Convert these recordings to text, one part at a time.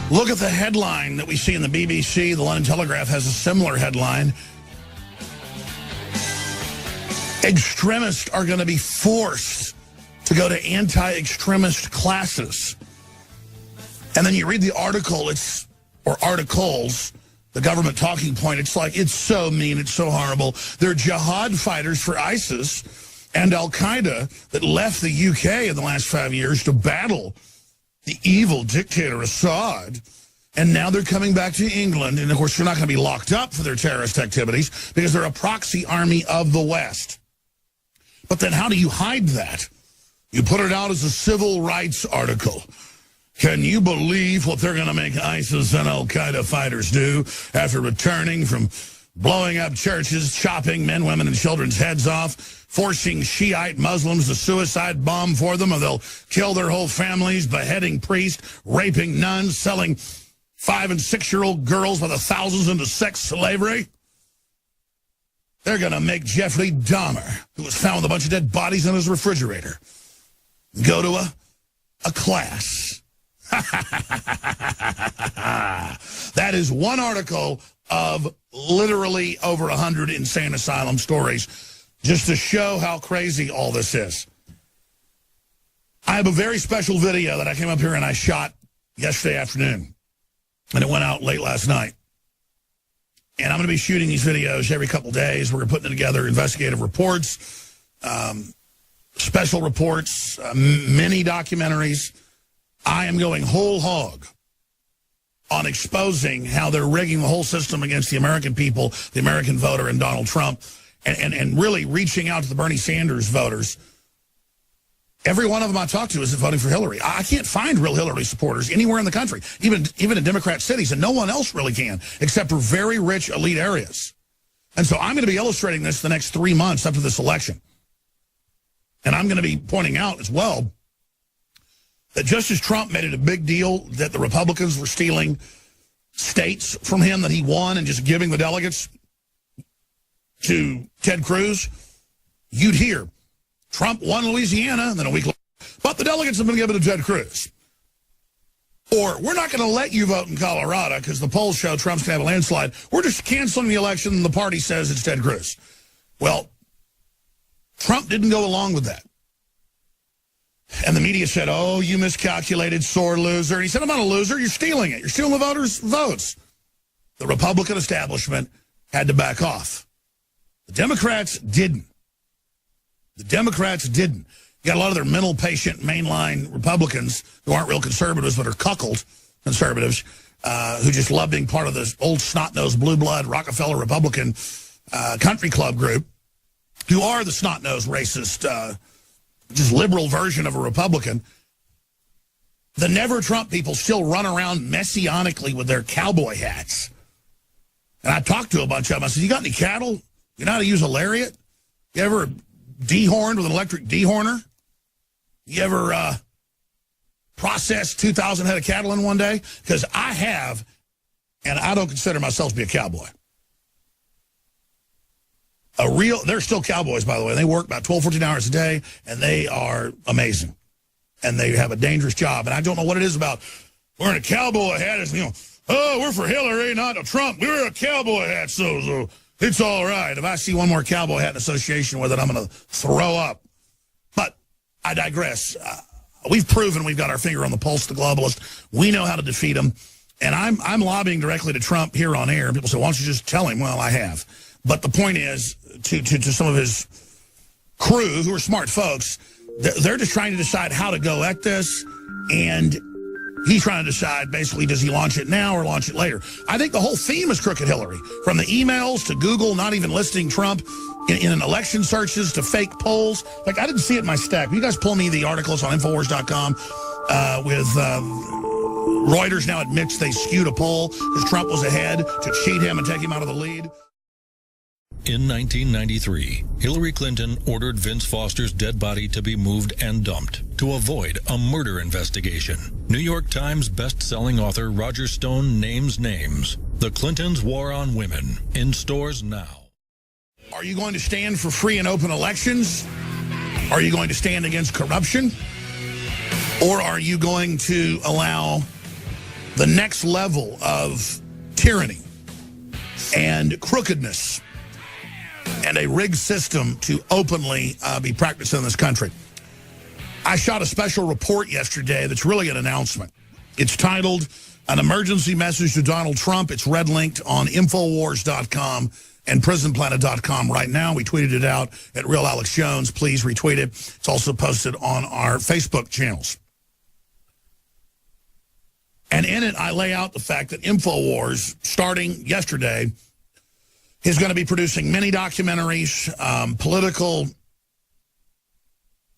Look at the headline that we see in the BBC. The London Telegraph has a similar headline. Extremists are going to be forced to go to anti-extremist classes. And then you read the article, or articles, the government talking point, it's like, it's so mean, it's so horrible. They're jihad fighters for ISIS and Al-Qaeda that left the UK in the last 5 years to battle the evil dictator Assad, and now they're coming back to England, and of course they're not going to be locked up for their terrorist activities because they're a proxy army of the West. But then how do you hide that? You put it out as a civil rights article. Can you believe what they're going to make ISIS and Al-Qaeda fighters do after returning from blowing up churches, chopping men, women, and children's heads off, forcing Shiite Muslims to suicide bomb for them, or they'll kill their whole families, beheading priests, raping nuns, selling 5- and 6-year-old girls by the thousands into sex slavery? They're going to make Jeffrey Dahmer, who was found with a bunch of dead bodies in his refrigerator, go to a class. That is one article of literally over 100 insane asylum stories, just to show how crazy all this is. I have a very special video that I came up here and I shot yesterday afternoon, and it went out late last night. And I'm going to be shooting these videos every couple days. We're putting together investigative reports, special reports, mini documentaries. I am going whole hog on exposing how they're rigging the whole system against the American people, the American voter, and Donald Trump, and really reaching out to the Bernie Sanders voters. Every one of them I talk to is voting for Hillary. I can't find real Hillary supporters anywhere in the country, even in Democrat cities, and no one else really can, except for very rich elite areas. And so I'm going to be illustrating this the next 3 months up to this election. And I'm going to be pointing out as well that just as Trump made it a big deal that the Republicans were stealing states from him that he won and just giving the delegates to Ted Cruz, you'd hear Trump won Louisiana, and then a week later, but the delegates have been given to Ted Cruz. Or, we're not going to let you vote in Colorado because the polls show Trump's going to have a landslide. We're just canceling the election, and the party says it's Ted Cruz. Well, Trump didn't go along with that. And the media said, oh, you miscalculated, sore loser. And he said, I'm not a loser. You're stealing it. You're stealing the voters' votes. The Republican establishment had to back off. The Democrats didn't. The Democrats didn't. You got a lot of their mental patient mainline Republicans who aren't real conservatives but are cuckold conservatives who just love being part of this old snot-nosed blue blood Rockefeller Republican country club group, who are the snot-nosed racist just liberal version of a Republican. The Never Trump people still run around messianically with their cowboy hats. And I talked to a bunch of them. I said, you got any cattle? You know how to use a lariat? You ever dehorned with an electric dehorner? You ever processed 2,000 head of cattle in one day? Because I have, and I don't consider myself to be a cowboy. They're still cowboys, by the way. They work about 12, 14 hours a day, and they are amazing. And they have a dangerous job. And I don't know what it is about wearing a cowboy hat. It's, oh, we're for Hillary, not Trump. We're a cowboy hat, so it's all right. If I see one more cowboy hat in association with it, I'm going to throw up. But I digress. We've proven we've got our finger on the pulse of the globalists. We know how to defeat them. And I'm lobbying directly to Trump here on air. And people say, why don't you just tell him? Well, I have. But the point is, to some of his crew, who are smart folks, they're just trying to decide how to go at this. And he's trying to decide, basically, does he launch it now or launch it later? I think the whole theme is Crooked Hillary. From the emails to Google not even listing Trump in an election searches to fake polls. Like, I didn't see it in my stack. You guys pull me the articles on Infowars.com with Reuters now admits they skewed a poll because Trump was ahead to cheat him and take him out of the lead. In 1993, Hillary Clinton ordered Vince Foster's dead body to be moved and dumped to avoid a murder investigation. New York Times best-selling author Roger Stone names names. The Clintons' War on Women, in stores now. Are you going to stand for free and open elections? Are you going to stand against corruption? Or are you going to allow the next level of tyranny and crookedness and a rigged system to openly be practiced in this country. I shot a special report yesterday that's really an announcement. It's titled, An Emergency Message to Donald Trump. It's red-linked on Infowars.com and PrisonPlanet.com right now. We tweeted it out at Real Alex Jones. Please retweet it. It's also posted on our Facebook channels. And in it, I lay out the fact that Infowars, starting yesterday, is going to be producing mini documentaries, political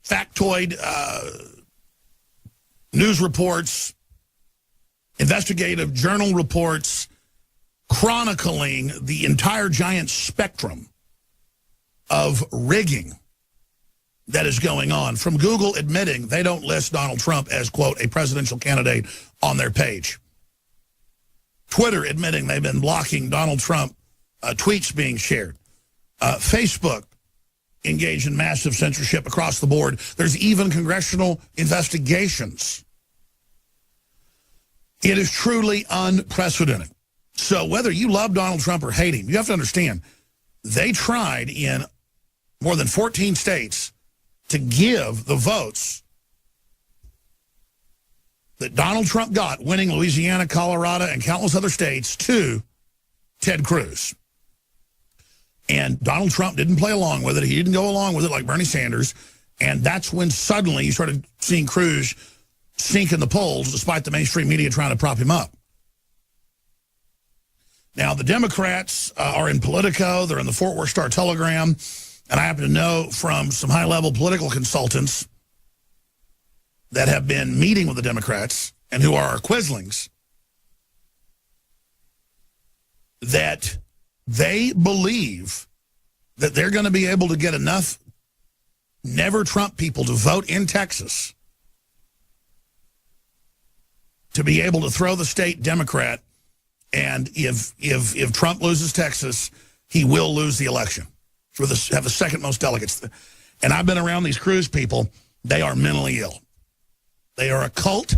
factoid news reports, investigative journal reports, chronicling the entire giant spectrum of rigging that is going on, from Google admitting they don't list Donald Trump as, quote, a presidential candidate on their page. Twitter admitting they've been blocking Donald Trump tweets being shared. Facebook engaged in massive censorship across the board. There's even congressional investigations. It is truly unprecedented. So whether you love Donald Trump or hate him, you have to understand, they tried in more than 14 states to give the votes that Donald Trump got, winning Louisiana, Colorado, and countless other states, to Ted Cruz. And Donald Trump didn't play along with it. He didn't go along with it like Bernie Sanders. And that's when suddenly you started seeing Cruz sink in the polls, despite the mainstream media trying to prop him up. Now, the Democrats are in Politico. They're in the Fort Worth Star-Telegram. And I happen to know from some high-level political consultants that have been meeting with the Democrats and who are our quislings that they believe that they're going to be able to get enough never-Trump people to vote in Texas to be able to throw the state Democrat, and if Trump loses Texas, he will lose the election. Have the second most delegates. And I've been around these Cruz people. They are mentally ill. They are a cult.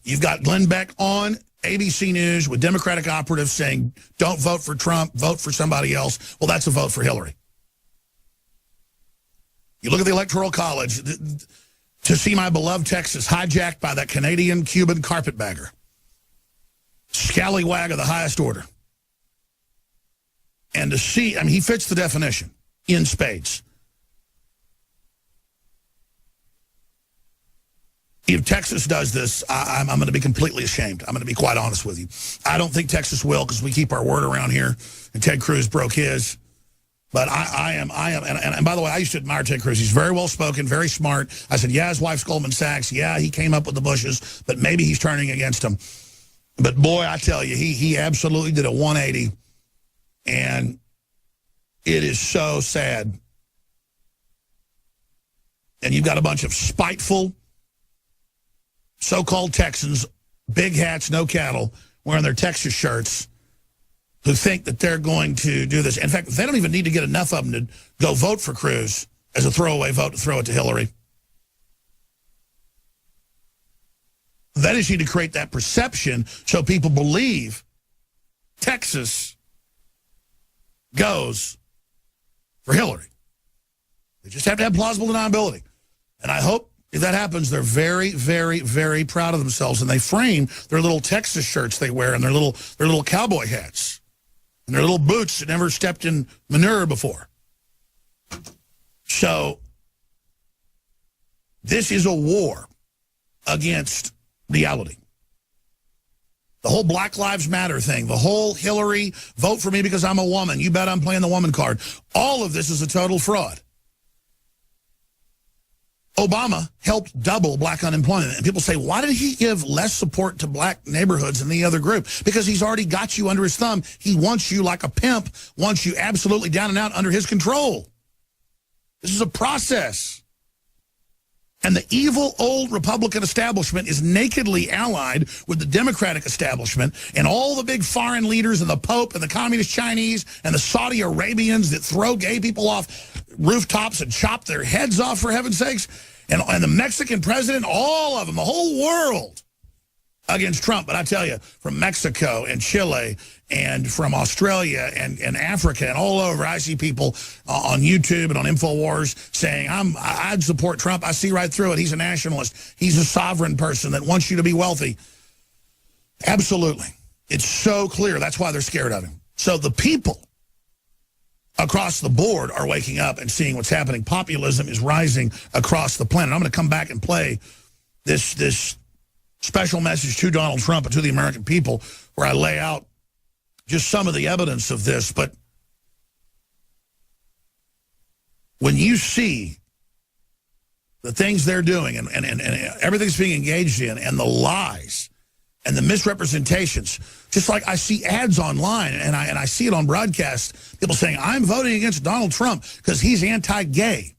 You've got Glenn Beck on ABC News with Democratic operatives saying, don't vote for Trump, vote for somebody else. Well, that's a vote for Hillary. You look at the Electoral College, to see my beloved Texas hijacked by that Canadian-Cuban carpetbagger. Scallywag of the highest order. And to see, I mean, he fits the definition in spades. If Texas does this, I'm going to be completely ashamed. I'm going to be quite honest with you. I don't think Texas will, because we keep our word around here, and Ted Cruz broke his. But I am, and by the way, I used to admire Ted Cruz. He's very well-spoken, very smart. I said, yeah, his wife's Goldman Sachs. Yeah, he came up with the Bushes, but maybe he's turning against him. But boy, I tell you, he absolutely did a 180, and it is so sad. And you've got a bunch of spiteful so-called Texans, big hats, no cattle, wearing their Texas shirts, who think that they're going to do this. In fact, they don't even need to get enough of them to go vote for Cruz as a throwaway vote to throw it to Hillary. They just need to create that perception so people believe Texas goes for Hillary. They just have to have plausible deniability. And I hope if that happens, they're very, very, very proud of themselves, and they frame their little Texas shirts they wear and their little cowboy hats and their little boots that never stepped in manure before. So this is a war against reality. The whole Black Lives Matter thing, the whole Hillary, vote for me because I'm a woman, you bet I'm playing the woman card. All of this is a total fraud. Obama helped double black unemployment. And people say, why did he give less support to black neighborhoods than the other group? Because he's already got you under his thumb. He wants you like a pimp, wants you absolutely down and out under his control. This is a process. And the evil old Republican establishment is nakedly allied with the Democratic establishment and all the big foreign leaders and the Pope and the Communist Chinese and the Saudi Arabians that throw gay people off rooftops and chop their heads off, for heaven's sakes. And the Mexican president, all of them, the whole world against Trump. But I tell you, from Mexico and Chile and from Australia and Africa and all over, I see people on YouTube and on InfoWars saying, I'd support Trump. I see right through it. He's a nationalist. He's a sovereign person that wants you to be wealthy. Absolutely. It's so clear. That's why they're scared of him. So the people across the board are waking up and seeing what's happening. Populism is rising across the planet. I'm going to come back and play this special message to Donald Trump and to the American people where I lay out just some of the evidence of this. But when you see the things they're doing and everything's being engaged in and the lies and the misrepresentations, just like I see ads online and I see it on broadcast, people saying, I'm voting against Donald Trump because he's anti-gay.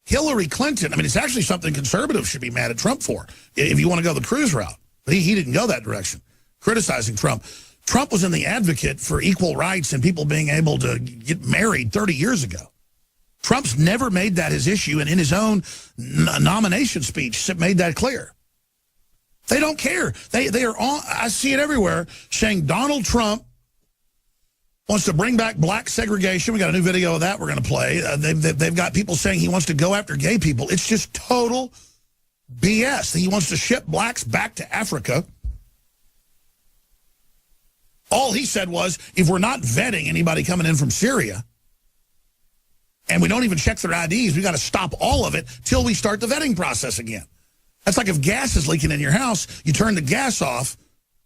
Hillary Clinton, I mean, it's actually something conservatives should be mad at Trump for, if you want to go the cruise route. But he didn't go that direction, criticizing Trump. Trump was in the advocate for equal rights and people being able to get married 30 years ago. Trump's never made that his issue, and in his own nomination speech made that clear. They don't care. They are on, I see it everywhere, saying Donald Trump wants to bring back black segregation. We got a new video of that we're going to play. They've got people saying he wants to go after gay people. It's just total BS. He wants to ship blacks back to Africa. All he said was, if we're not vetting anybody coming in from Syria, and we don't even check their IDs, we got to stop all of it till we start the vetting process again. That's like if gas is leaking in your house, you turn the gas off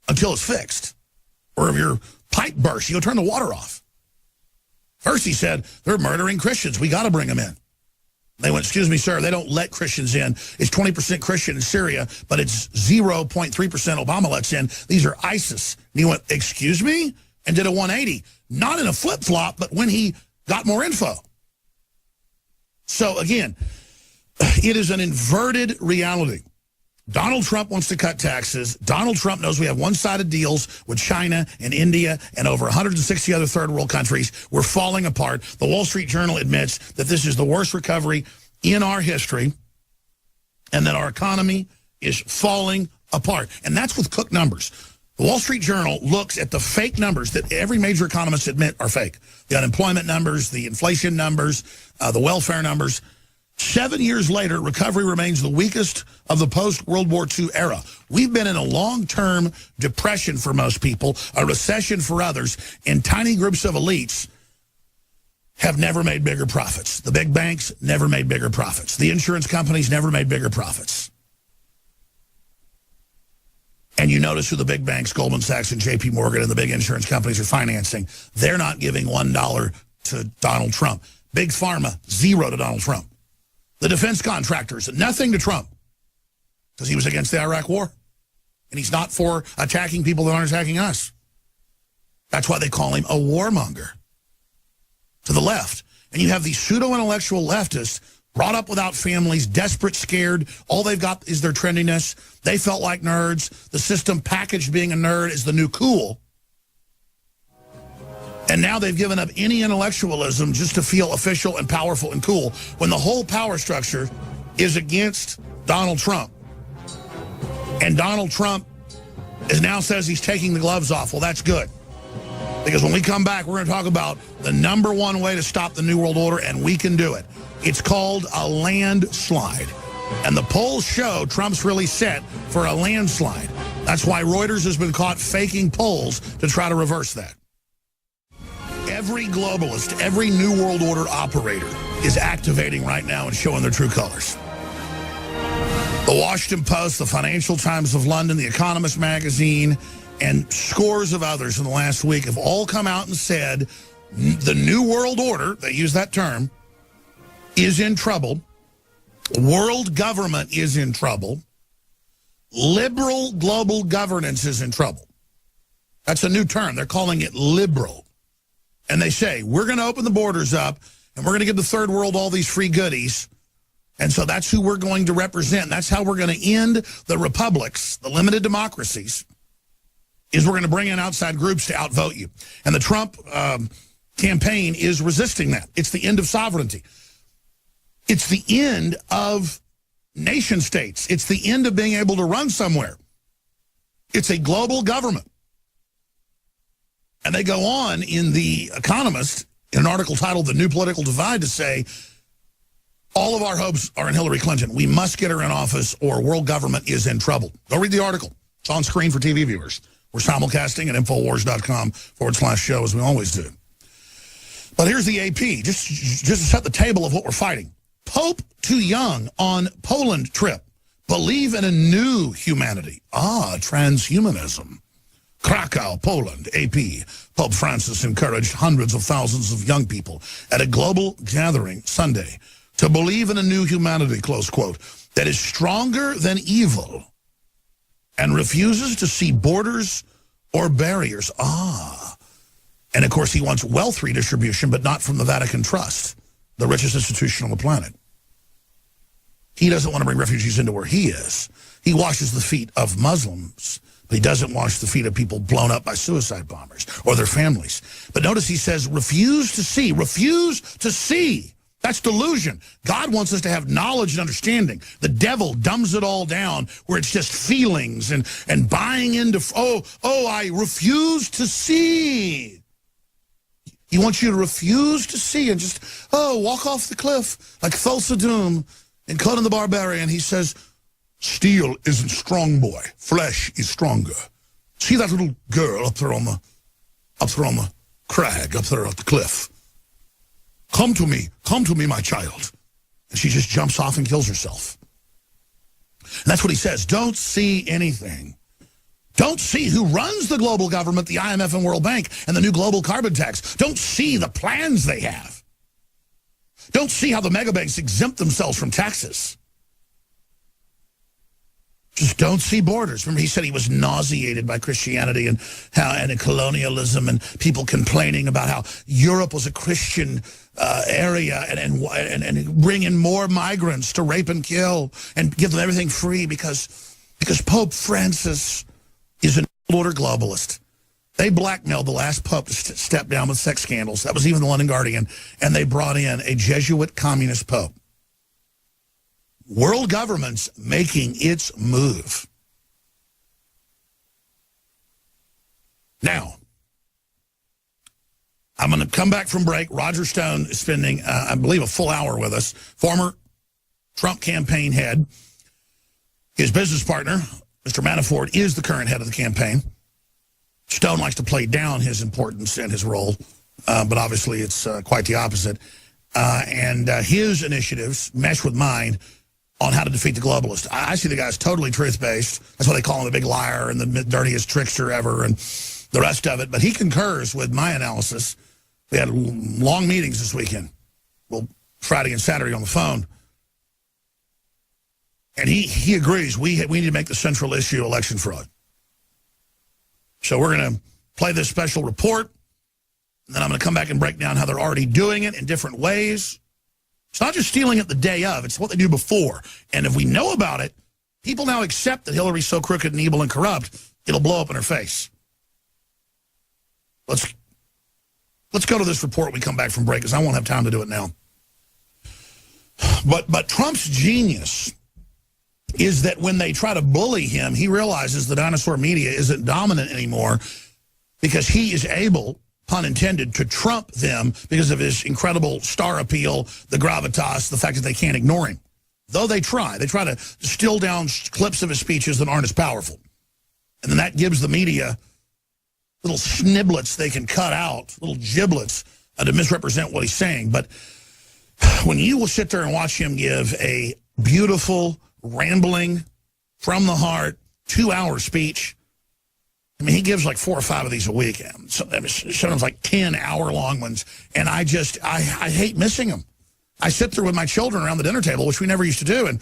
until it's fixed. Or if your pipe bursts, you'll turn the water off. First he said, they're murdering Christians. We got to bring them in. They went, excuse me, sir, they don't let Christians in. It's 20% Christian in Syria, but it's 0.3% Obama lets in. These are ISIS. And he went, excuse me? And did a 180. Not in a flip-flop, but when he got more info. So again, it is an inverted reality. Donald Trump wants to cut taxes. Donald Trump knows we have one-sided deals with China and India and over 160 other third-world countries. We're falling apart. The Wall Street Journal admits that this is the worst recovery in our history and that our economy is falling apart. And that's with Cook numbers. The Wall Street Journal looks at the fake numbers that every major economist admit are fake. The unemployment numbers, the inflation numbers, the welfare numbers. 7 years later, recovery remains the weakest of the post-World War II era. We've been in a long-term depression for most people, a recession for others, and tiny groups of elites have never made bigger profits. The big banks never made bigger profits. The insurance companies never made bigger profits. And you notice who the big banks, Goldman Sachs and JP Morgan, and the big insurance companies are financing. They're not giving $1 to Donald Trump. Big Pharma, $0 to Donald Trump. The defense contractors, nothing to Trump, because he was against the Iraq war. And he's not for attacking people that aren't attacking us. That's why they call him a warmonger to the left. And you have these pseudo-intellectual leftists brought up without families, desperate, scared. All they've got is their trendiness. They felt like nerds. The system packaged being a nerd is the new cool. And now they've given up any intellectualism just to feel official and powerful and cool when the whole power structure is against Donald Trump. And Donald Trump now says he's taking the gloves off. Well, that's good. Because when we come back, we're going to talk about the #1 way to stop the New World Order, and we can do it. It's called a landslide. And the polls show Trump's really set for a landslide. That's why Reuters has been caught faking polls to try to reverse that. Every globalist, every New World Order operator is activating right now and showing their true colors. The Washington Post, the Financial Times of London, the Economist magazine, and scores of others in the last week have all come out and said the New World Order, they use that term, is in trouble. World government is in trouble. Liberal global governance is in trouble. That's a new term. They're calling it liberal. And they say, we're going to open the borders up, and we're going to give the third world all these free goodies. And so that's who we're going to represent. That's how we're going to end the republics, the limited democracies, is we're going to bring in outside groups to outvote you. And the Trump campaign is resisting that. It's the end of sovereignty. It's the end of nation states. It's the end of being able to run somewhere. It's a global government. And they go on in The Economist, in an article titled The New Political Divide, to say, all of our hopes are in Hillary Clinton. We must get her in office or world government is in trouble. Go read the article. It's on screen for TV viewers. We're simulcasting at Infowars.com/show, as we always do. But here's the AP, just to set the table of what we're fighting. Pope too young on Poland trip. Believe in a new humanity. Transhumanism. Krakow, Poland, AP. Pope Francis encouraged hundreds of thousands of young people at a global gathering Sunday to believe in a new humanity, close quote, that is stronger than evil and refuses to see borders or barriers. And, of course, he wants wealth redistribution, but not from the Vatican Trust, the richest institution on the planet. He doesn't want to bring refugees into where he is. He washes the feet of Muslims, but he doesn't wash the feet of people blown up by suicide bombers or their families. But notice he says, refuse to see. Refuse to see. That's delusion. God wants us to have knowledge and understanding. The devil dumbs it all down where it's just feelings and buying into, I refuse to see. He wants you to refuse to see and just, walk off the cliff like Thulsa Doom in Conan the Barbarian. He says, steel isn't strong, boy. Flesh is stronger. See that little girl up there on the crag, up there at the cliff. Come to me, my child. And she just jumps off and kills herself. And that's what he says. Don't see anything. Don't see who runs the global government, the IMF and World Bank, and the new global carbon tax. Don't see the plans they have. Don't see how the megabanks exempt themselves from taxes. Just don't see borders. Remember, he said he was nauseated by Christianity and colonialism and people complaining about how Europe was a Christian area and bring in more migrants to rape and kill and give them everything free because Pope Francis is an order globalist. They blackmailed the last pope to step down with sex scandals. That was even the London Guardian. And they brought in a Jesuit communist pope. World government's making its move. Now, I'm going to come back from break. Roger Stone is spending, I believe, a full hour with us. Former Trump campaign head. His business partner, Mr. Manafort, is the current head of the campaign. Stone likes to play down his importance and his role, but obviously it's quite the opposite. And his initiatives mesh with mine on how to defeat the globalist. I see the guy's totally truth-based. That's why they call him the big liar and the dirtiest trickster ever and the rest of it. But he concurs with my analysis. We had long meetings this weekend. Well, Friday and Saturday on the phone. And he agrees we need to make the central issue election fraud. So we're going to play this special report. And then I'm going to come back and break down how they're already doing it in different ways. It's not just stealing it the day of. It's what they do before. And if we know about it, people now accept that Hillary's so crooked and evil and corrupt, it'll blow up in her face. Let's go to this report when we come back from break, because I won't have time to do it now. But Trump's genius is that when they try to bully him, he realizes the dinosaur media isn't dominant anymore because he is able, pun intended, to trump them because of his incredible star appeal, the gravitas, the fact that they can't ignore him. Though they try to distill down clips of his speeches that aren't as powerful. And then that gives the media little sniblets they can cut out, little giblets to misrepresent what he's saying. But when you will sit there and watch him give a beautiful, rambling, from the heart, 2-hour speech, I mean, he gives like 4 or 5 of these a week. Sometimes like 10-hour-long ones. And I hate missing them. I sit there with my children around the dinner table, which we never used to do, and,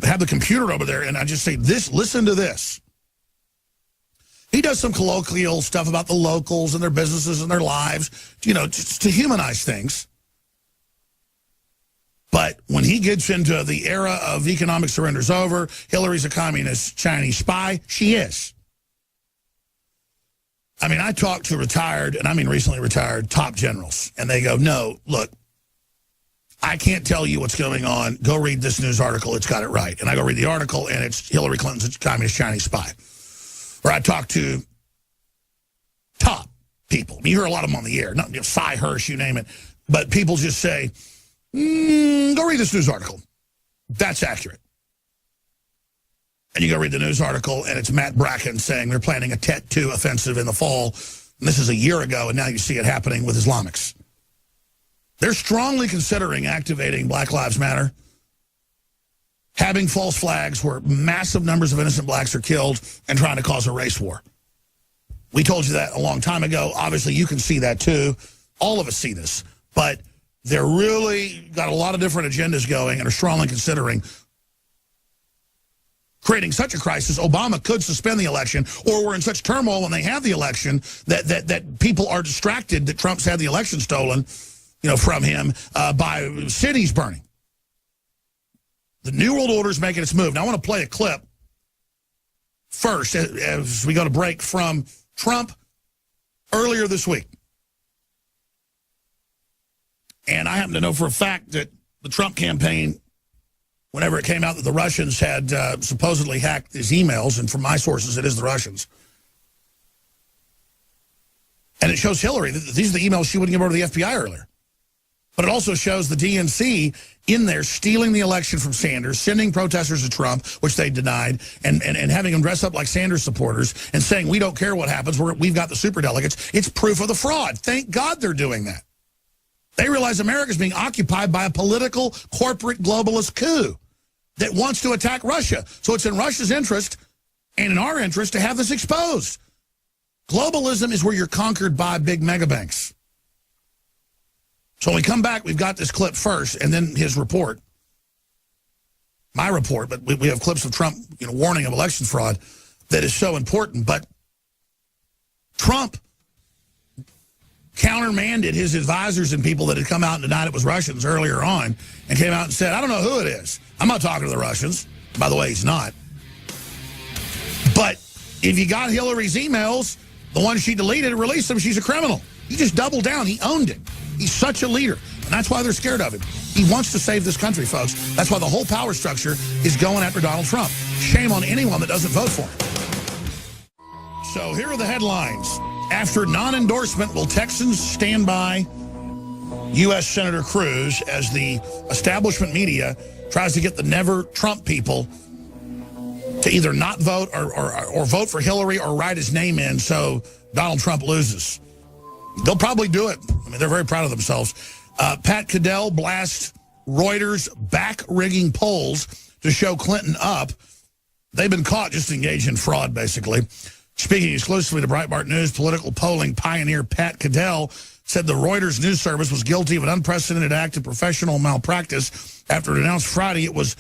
have the computer over there, and I just say, listen to this. He does some colloquial stuff about the locals and their businesses and their lives, just to humanize things. But when he gets into the era of economic surrender's over, Hillary's a communist Chinese spy, she is. I mean, I talked to retired, and I mean recently retired, top generals, and they go, no, look, I can't tell you what's going on. Go read this news article. It's got it right. And I go read the article, and it's Hillary Clinton's a communist Chinese spy. or I talk to top people. You hear a lot of them on the air, not Cy Hirsch, you name it. But people just say, go read this news article. That's accurate. And you go read the news article, and it's Matt Bracken saying they're planning a Tet 2 offensive in the fall. And this is a year ago, and now you see it happening with Islamics. They're strongly considering activating Black Lives Matter, having false flags where massive numbers of innocent blacks are killed, and trying to cause a race war. We told you that a long time ago. Obviously, you can see that too. All of us see this. But they're really got a lot of different agendas going and are strongly considering creating such a crisis. Obama could suspend the election, or we're in such turmoil when they have the election that people are distracted that Trump's had the election stolen, from him by cities burning. The New World Order is making its move. Now, I want to play a clip first as we go to break from Trump earlier this week. And I happen to know for a fact that the Trump campaign, whenever it came out that the Russians had supposedly hacked his emails, and from my sources, it is the Russians. And it shows Hillary that these are the emails she wouldn't give over to the FBI earlier. But it also shows the DNC in there stealing the election from Sanders, sending protesters to Trump, which they denied, and having them dress up like Sanders supporters and saying, we don't care what happens, we've got the superdelegates. It's proof of the fraud. Thank God they're doing that. They realize America's being occupied by a political, corporate, globalist coup that wants to attack Russia. So it's in Russia's interest and in our interest to have this exposed. Globalism is where you're conquered by big mega banks. So when we come back, we've got this clip first, and then his report, my report, but we have clips of Trump, warning of election fraud that is so important. But Trump countermanded his advisors and people that had come out and denied it was Russians earlier on, and came out and said, I don't know who it is. I'm not talking to the Russians. By the way, he's not. But if you got Hillary's emails, the one she deleted and released them, she's a criminal. He just doubled down. He owned it. He's such a leader. And that's why they're scared of him. He wants to save this country, folks. That's why the whole power structure is going after Donald Trump. Shame on anyone that doesn't vote for him. So here are the headlines. After non-endorsement, will Texans stand by U.S. Senator Cruz as the establishment media tries to get the never Trump people to either not vote or vote for Hillary or write his name in so Donald Trump loses? They'll probably do it. I mean, they're very proud of themselves. Pat Caddell blasts Reuters back-rigging polls to show Clinton up. They've been caught just engaged in fraud, basically. Speaking exclusively to Breitbart News, political polling pioneer Pat Caddell said the Reuters news service was guilty of an unprecedented act of professional malpractice after it announced Friday it was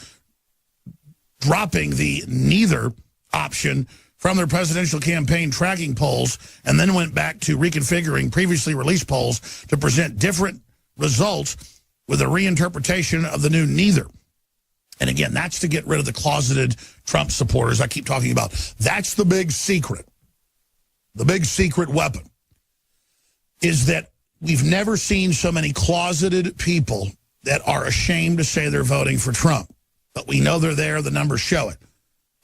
dropping the neither option from their presidential campaign tracking polls, and then went back to reconfiguring previously released polls to present different results with a reinterpretation of the new neither. And again, that's to get rid of the closeted Trump supporters I keep talking about. That's the big secret. The big secret weapon is that we've never seen so many closeted people that are ashamed to say they're voting for Trump. But we know they're there. The numbers show it.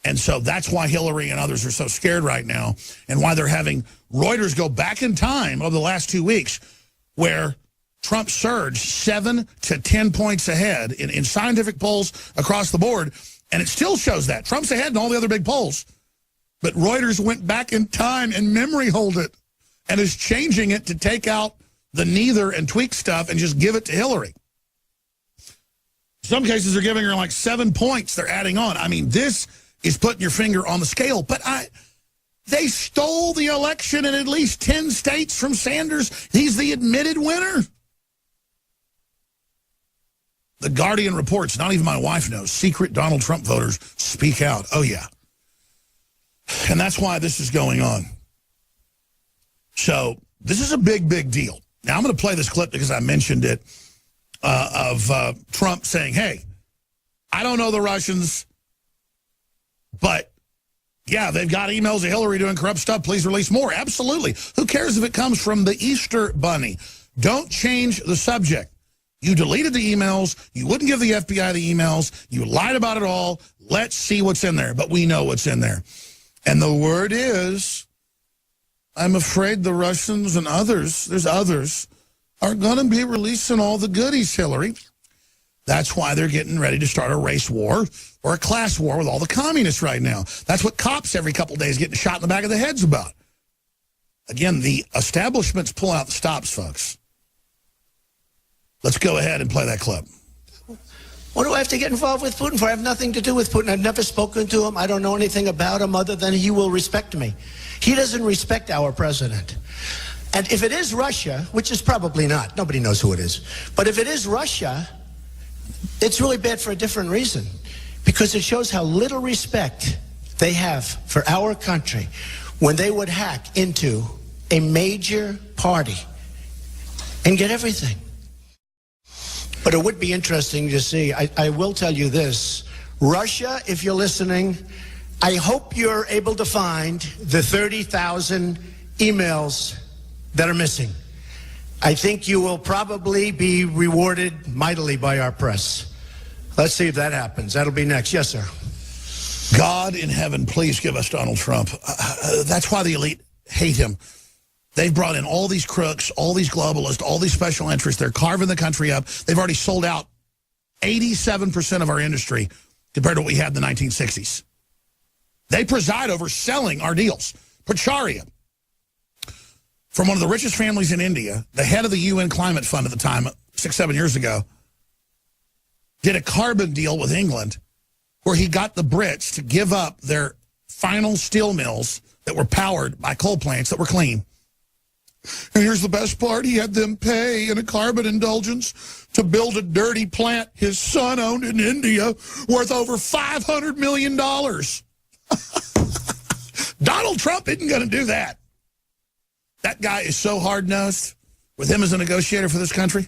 And so that's why Hillary and others are so scared right now, and why they're having Reuters go back in time over the last 2 weeks where Trump surged 7 to 10 points ahead in scientific polls across the board, and it still shows that. Trump's ahead in all the other big polls. But Reuters went back in time and memory hold it and is changing it to take out the neither and tweak stuff and just give it to Hillary. Some cases are giving her like 7 points they're adding on. I mean, this is putting your finger on the scale. But they stole the election in at least 10 states from Sanders. He's the admitted winner. The Guardian reports, not even my wife knows, secret Donald Trump voters speak out. Oh, yeah. And that's why this is going on. So this is a big, big deal. Now, I'm going to play this clip because I mentioned it of Trump saying, hey, I don't know the Russians, but, yeah, they've got emails of Hillary doing corrupt stuff. Please release more. Absolutely. Who cares if it comes from the Easter Bunny? Don't change the subject. You deleted the emails. You wouldn't give the FBI the emails. You lied about it all. Let's see what's in there. But we know what's in there. And the word is, I'm afraid the Russians and others, there's others, are going to be releasing all the goodies, Hillary. That's why they're getting ready to start a race war or a class war with all the communists right now. That's what cops every couple of days getting shot in the back of the heads about. Again, the establishment's pulling out the stops, folks. Let's go ahead and play that clip. What do I have to get involved with Putin for? I have nothing to do with Putin. I've never spoken to him. I don't know anything about him other than he will respect me. He doesn't respect our president. And if it is Russia, which is probably not, nobody knows who it is, but if it is Russia, it's really bad for a different reason, because it shows how little respect they have for our country when they would hack into a major party and get everything. But it would be interesting to see. I will tell you this. Russia, if you're listening, I hope you're able to find the 30,000 emails that are missing. I think you will probably be rewarded mightily by our press. Let's see if that happens. That'll be next. Yes, sir. God in heaven, please give us Donald Trump. That's why the elite hate him. They've brought in all these crooks, all these globalists, all these special interests. They're carving the country up. They've already sold out 87% of our industry compared to what we had in the 1960s. They preside over selling our deals. Pacharia, from one of the richest families in India, the head of the UN Climate Fund at the time, 6-7 years ago, did a carbon deal with England where he got the Brits to give up their final steel mills that were powered by coal plants that were clean. And here's the best part. He had them pay in a carbon indulgence to build a dirty plant his son owned in India worth over $500 million. Donald Trump isn't going to do that. That guy is so hard-nosed with him as a negotiator for this country.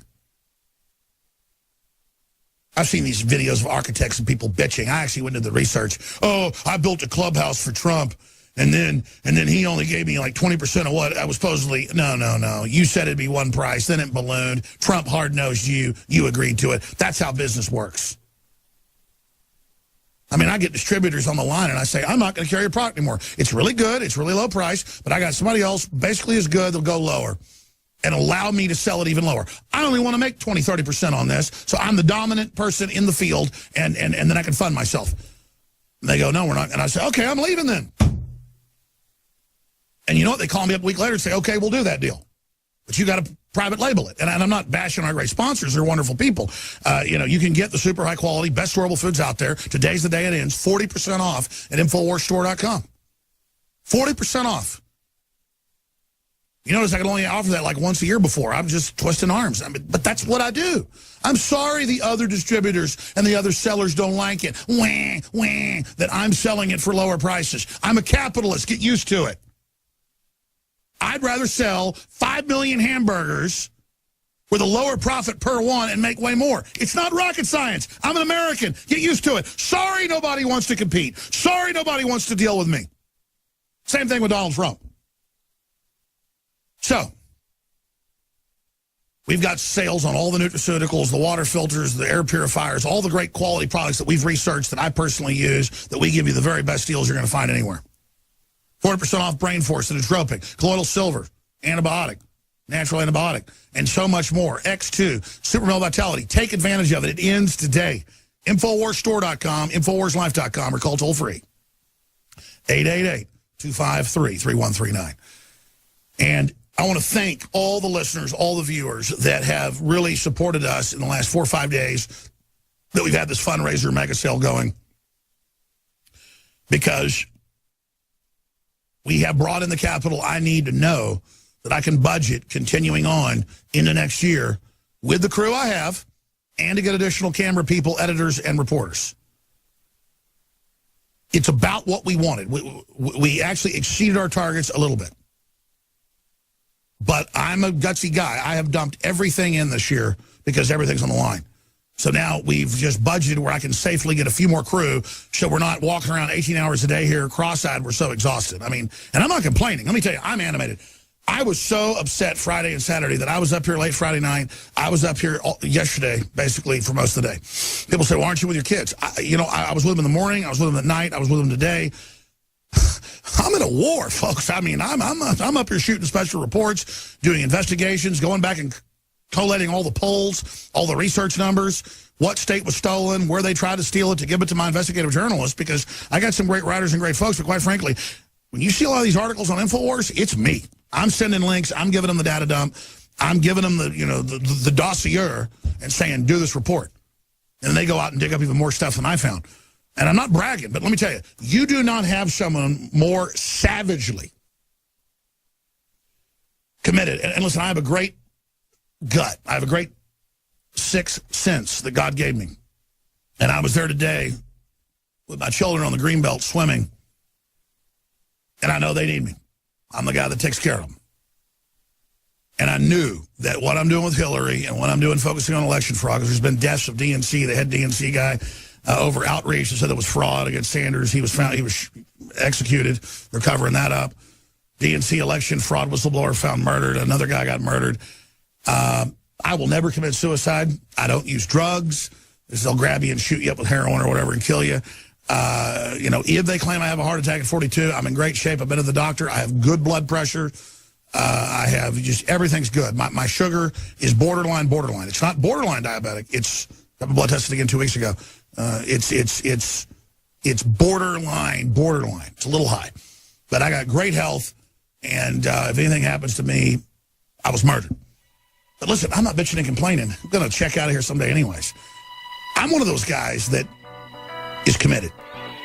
I've seen these videos of architects and people bitching. I actually went into the research. Oh, I built a clubhouse for Trump. And then he only gave me like 20% of what I was supposedly. No. You said it'd be one price. Then it ballooned. Trump hard-nosed you. You agreed to it. That's how business works. I mean, I get distributors on the line and I say, I'm not going to carry your product anymore. It's really good. It's really low price. But I got somebody else basically as good. They'll go lower and allow me to sell it even lower. I only want to make 20, 30% on this. So I'm the dominant person in the field and then I can fund myself. And they go, no, we're not. And I say, okay, I'm leaving then. And you know what? They call me up a week later and say, okay, we'll do that deal. But you got to private label it. And I'm not bashing our great sponsors. They're wonderful people. You can get the super high quality, best storable foods out there. Today's the day it ends. 40% off at InfoWarsStore.com. 40% off. You notice I can only offer that like once a year before. I'm just twisting arms. But that's what I do. I'm sorry the other distributors and the other sellers don't like it. That I'm selling it for lower prices. I'm a capitalist. Get used to it. I'd rather sell 5 million hamburgers with a lower profit per one and make way more. It's not rocket science. I'm an American. Get used to it. Sorry nobody wants to compete. Sorry nobody wants to deal with me. Same thing with Donald Trump. So, we've got sales on all the nutraceuticals, the water filters, the air purifiers, all the great quality products that we've researched that I personally use, that we give you the very best deals you're going to find anywhere. 40% off Brain Force, the nootropic, colloidal silver, antibiotic, natural antibiotic, and so much more. X2, Super Male Vitality. Take advantage of it. It ends today. InfoWarsStore.com, InfoWarsLife.com, or call toll-free. 888-253-3139. And I want to thank all the listeners, all the viewers that have really supported us in the last 4 or 5 days that we've had this fundraiser mega sale going. Because we have brought in the capital I need to know that I can budget continuing on into next year with the crew I have and to get additional camera people, editors, and reporters. It's about what we wanted. We actually exceeded our targets a little bit. But I'm a gutsy guy. I have dumped everything in this year because everything's on the line. So now we've just budgeted where I can safely get a few more crew so we're not walking around 18 hours a day here cross-eyed. We're so exhausted. I mean, and I'm not complaining. Let me tell you, I'm animated. I was so upset Friday and Saturday that I was up here late Friday night. I was up here yesterday, basically, for most of the day. People say, well, aren't you with your kids? I was with them in the morning. I was with them at night. I was with them today. I'm in a war, folks. I mean, I'm up here shooting special reports, doing investigations, going back and collating all the polls, all the research numbers, what state was stolen, where they tried to steal it to give it to my investigative journalists, because I got some great writers and great folks, but quite frankly, when you see a lot of these articles on InfoWars, it's me. I'm sending links. I'm giving them the data dump. I'm giving them the dossier and saying, do this report. And they go out and dig up even more stuff than I found. And I'm not bragging, but let me tell you, you do not have someone more savagely committed. And listen, I have a great gut. I have a great sixth sense that God gave me. And I was there today with my children on the Greenbelt swimming. And I know they need me. I'm the guy that takes care of them. And I knew that what I'm doing with Hillary and what I'm doing focusing on election fraud, because there's been deaths of DNC, the head DNC guy, over outreach that said it was fraud against Sanders. He was executed. They're covering that up. DNC election fraud whistleblower found murdered. Another guy got murdered. I will never commit suicide. I don't use drugs. They'll grab you and shoot you up with heroin or whatever and kill you. If they claim I have a heart attack at 42, I'm in great shape. I've been to the doctor. I have good blood pressure. I have just everything's good. My sugar is borderline. It's not borderline diabetic. It's got my blood tested again 2 weeks ago. It's borderline. It's a little high, but I got great health. And if anything happens to me, I was murdered. But listen, I'm not bitching and complaining. I'm going to check out of here someday anyways. I'm one of those guys that is committed.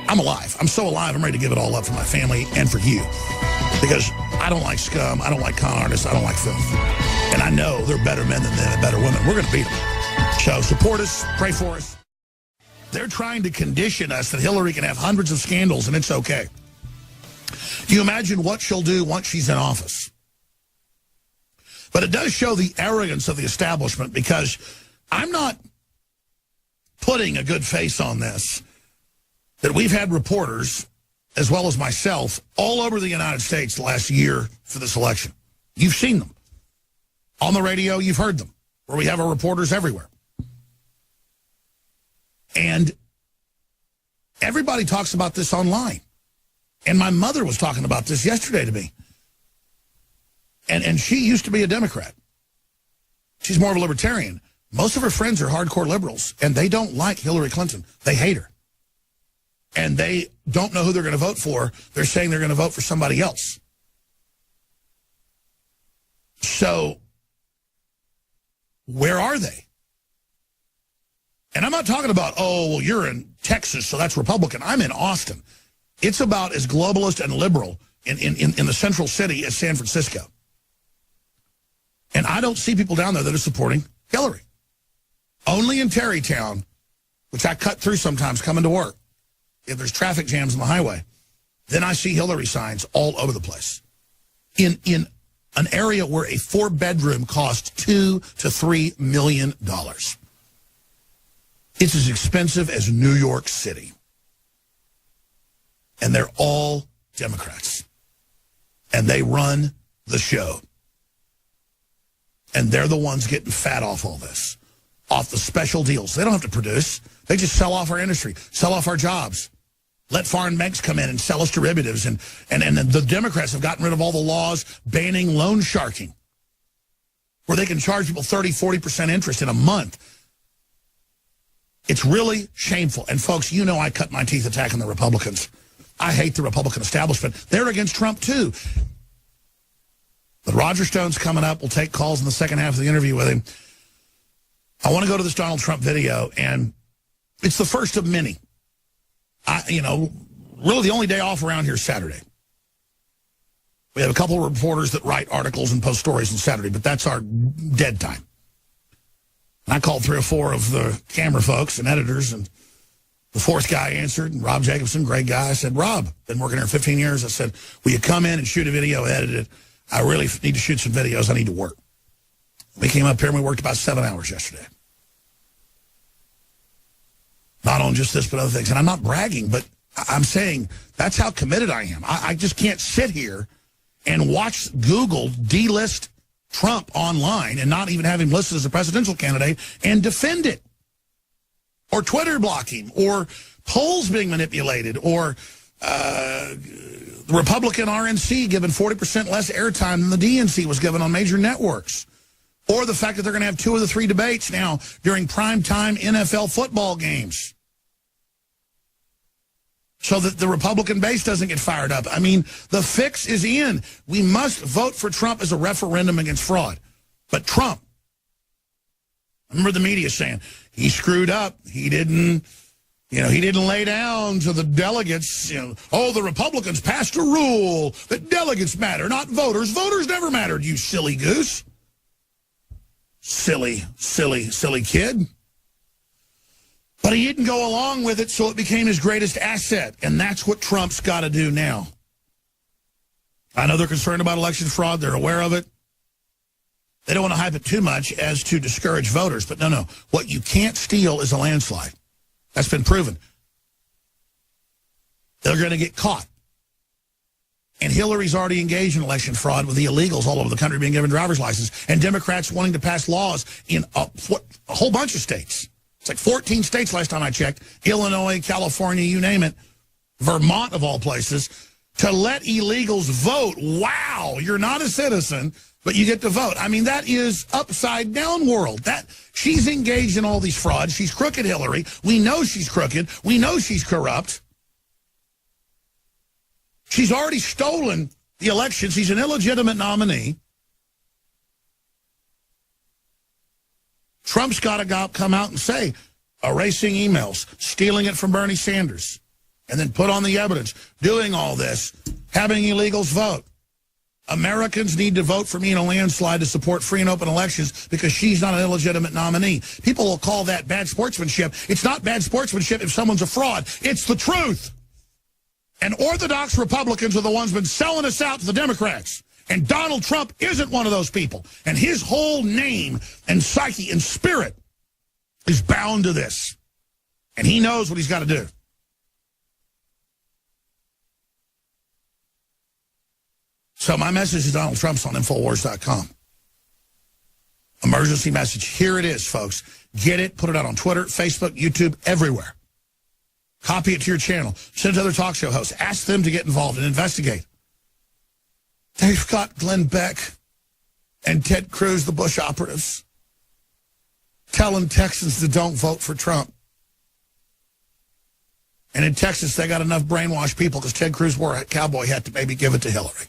I'm alive. I'm so alive, I'm ready to give it all up for my family and for you. Because I don't like scum. I don't like con artists. I don't like filth. And I know they're better men than them and better women. We're going to beat them. So support us. Pray for us. They're trying to condition us that Hillary can have hundreds of scandals and it's okay. Do you imagine what she'll do once she's in office? But it does show the arrogance of the establishment, because I'm not putting a good face on this, that we've had reporters, as well as myself, all over the United States last year for this election. You've seen them. On the radio, you've heard them, where we have our reporters everywhere. And everybody talks about this online. And my mother was talking about this yesterday to me. And she used to be a Democrat. She's more of a libertarian. Most of her friends are hardcore liberals, and they don't like Hillary Clinton. They hate her. And they don't know who they're going to vote for. They're saying they're going to vote for somebody else. So, where are they? And I'm not talking about, oh, well, you're in Texas, so that's Republican. I'm in Austin. It's about as globalist and liberal in the central city as San Francisco. And I don't see people down there that are supporting Hillary. Only in Tarrytown, which I cut through sometimes coming to work, if there's traffic jams on the highway, then I see Hillary signs all over the place. In an area where a 4-bedroom costs $2 to $3 million. It's as expensive as New York City. And they're all Democrats. And they run the show. And they're the ones getting fat off all this, off the special deals. They don't have to produce. They just sell off our industry, sell off our jobs, let foreign banks come in and sell us derivatives. And the Democrats have gotten rid of all the laws banning loan sharking, where they can charge people 30-40% interest in a month. It's really shameful. And folks, you know I cut my teeth attacking the Republicans. I hate the Republican establishment. They're against Trump too. But Roger Stone's coming up. We'll take calls in the second half of the interview with him. I want to go to this Donald Trump video, and it's the first of many. Really the only day off around here is Saturday. We have a couple of reporters that write articles and post stories on Saturday, but that's our dead time. And I called 3 or 4 of the camera folks and editors, and the fourth guy answered, and Rob Jacobson, great guy. I said, Rob, been working here 15 years. I said, will you come in and shoot a video, edit it? I really need to shoot some videos. I need to work. We came up here and we worked about 7 hours yesterday. Not on just this, but other things. And I'm not bragging, but I'm saying that's how committed I am. I just can't sit here and watch Google delist Trump online and not even have him listed as a presidential candidate and defend it. Or Twitter block him, or polls being manipulated, or the Republican RNC given 40% less airtime than the DNC was given on major networks. Or the fact that they're going to have 2 of the 3 debates now during primetime NFL football games, so that the Republican base doesn't get fired up. I mean, the fix is in. We must vote for Trump as a referendum against fraud. But Trump, I remember the media saying, he screwed up. He didn't lay down to the delegates, oh, the Republicans passed a rule that delegates matter, not voters. Voters never mattered, you silly goose. Silly kid. But he didn't go along with it, so it became his greatest asset. And that's what Trump's got to do now. I know they're concerned about election fraud. They're aware of it. They don't want to hype it too much as to discourage voters. But no. What you can't steal is a landslide. That's been proven. They're going to get caught. And Hillary's already engaged in election fraud with the illegals all over the country being given driver's license, and Democrats wanting to pass laws in a whole bunch of states. It's like 14 states last time I checked. Illinois, California, you name it. Vermont, of all places, to let illegals vote. Wow, you're not a citizen, but you get to vote. I mean, that is upside down world. She's engaged in all these frauds. She's crooked, Hillary. We know she's crooked. We know she's corrupt. She's already stolen the election. She's an illegitimate nominee. Trump's got to come out and say, erasing emails, stealing it from Bernie Sanders, and then put on the evidence, doing all this, having illegals vote. Americans need to vote for me in a landslide to support free and open elections because she's not an illegitimate nominee. People will call that bad sportsmanship. It's not bad sportsmanship if someone's a fraud. It's the truth. And orthodox Republicans are the ones been selling us out to the Democrats. And Donald Trump isn't one of those people. And his whole name and psyche and spirit is bound to this. And he knows what he's got to do. So my message to Donald Trump's on Infowars.com. Emergency message. Here it is, folks. Get it. Put it out on Twitter, Facebook, YouTube, everywhere. Copy it to your channel. Send it to other talk show hosts. Ask them to get involved and investigate. They've got Glenn Beck and Ted Cruz, the Bush operatives, telling Texans to don't vote for Trump. And in Texas, they got enough brainwashed people because Ted Cruz wore a cowboy hat to maybe give it to Hillary.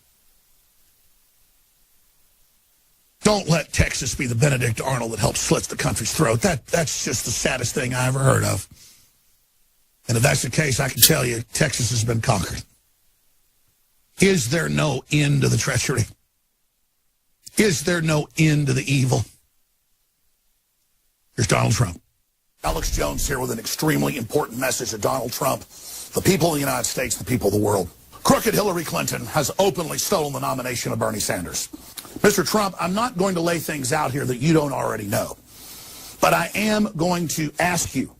Don't let Texas be the Benedict Arnold that helps slit the country's throat. That's just the saddest thing I ever heard of. And if that's the case, I can tell you, Texas has been conquered. Is there no end to the treachery? Is there no end to the evil? Here's Donald Trump. Alex Jones here with an extremely important message to Donald Trump, the people of the United States, the people of the world. Crooked Hillary Clinton has openly stolen the nomination of Bernie Sanders. Mr. Trump, I'm not going to lay things out here that you don't already know, but I am going to ask you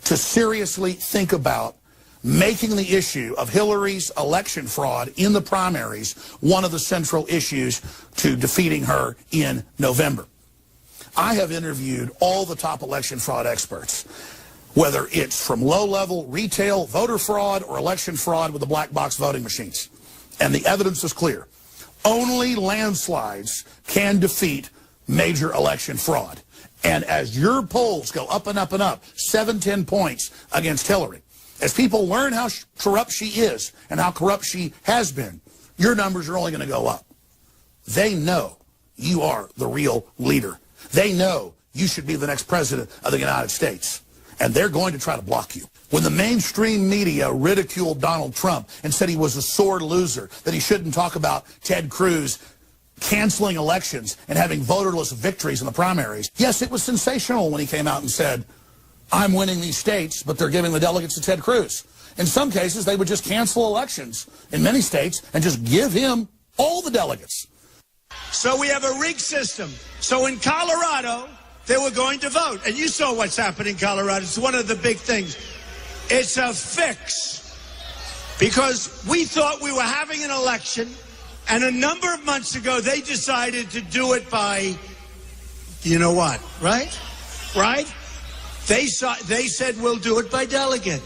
to seriously think about making the issue of Hillary's election fraud in the primaries one of the central issues to defeating her in November. I have interviewed all the top election fraud experts, whether it's from low-level retail voter fraud or election fraud with the black box voting machines. And the evidence is clear. Only landslides can defeat major election fraud. And as your polls go up and up and up, 7-10 points against Hillary, as people learn how corrupt she is and how corrupt she has been, your numbers are only going to go up. They know you are the real leader. They know you should be the next president of the United States. And they're going to try to block you. When the mainstream media ridiculed Donald Trump and said he was a sore loser, that he shouldn't talk about Ted Cruz canceling elections and having voterless victories in the primaries, yes, it was sensational when he came out and said, I'm winning these states, but they're giving the delegates to Ted Cruz. In some cases, they would just cancel elections in many states and just give him all the delegates. So we have a rigged system. So in Colorado, they were going to vote. And you saw what's happening in Colorado. It's one of the big things. It's a fix. Because we thought we were having an election, and a number of months ago, they decided to do it by, you know what, right? Right? They said we'll do it by delegate.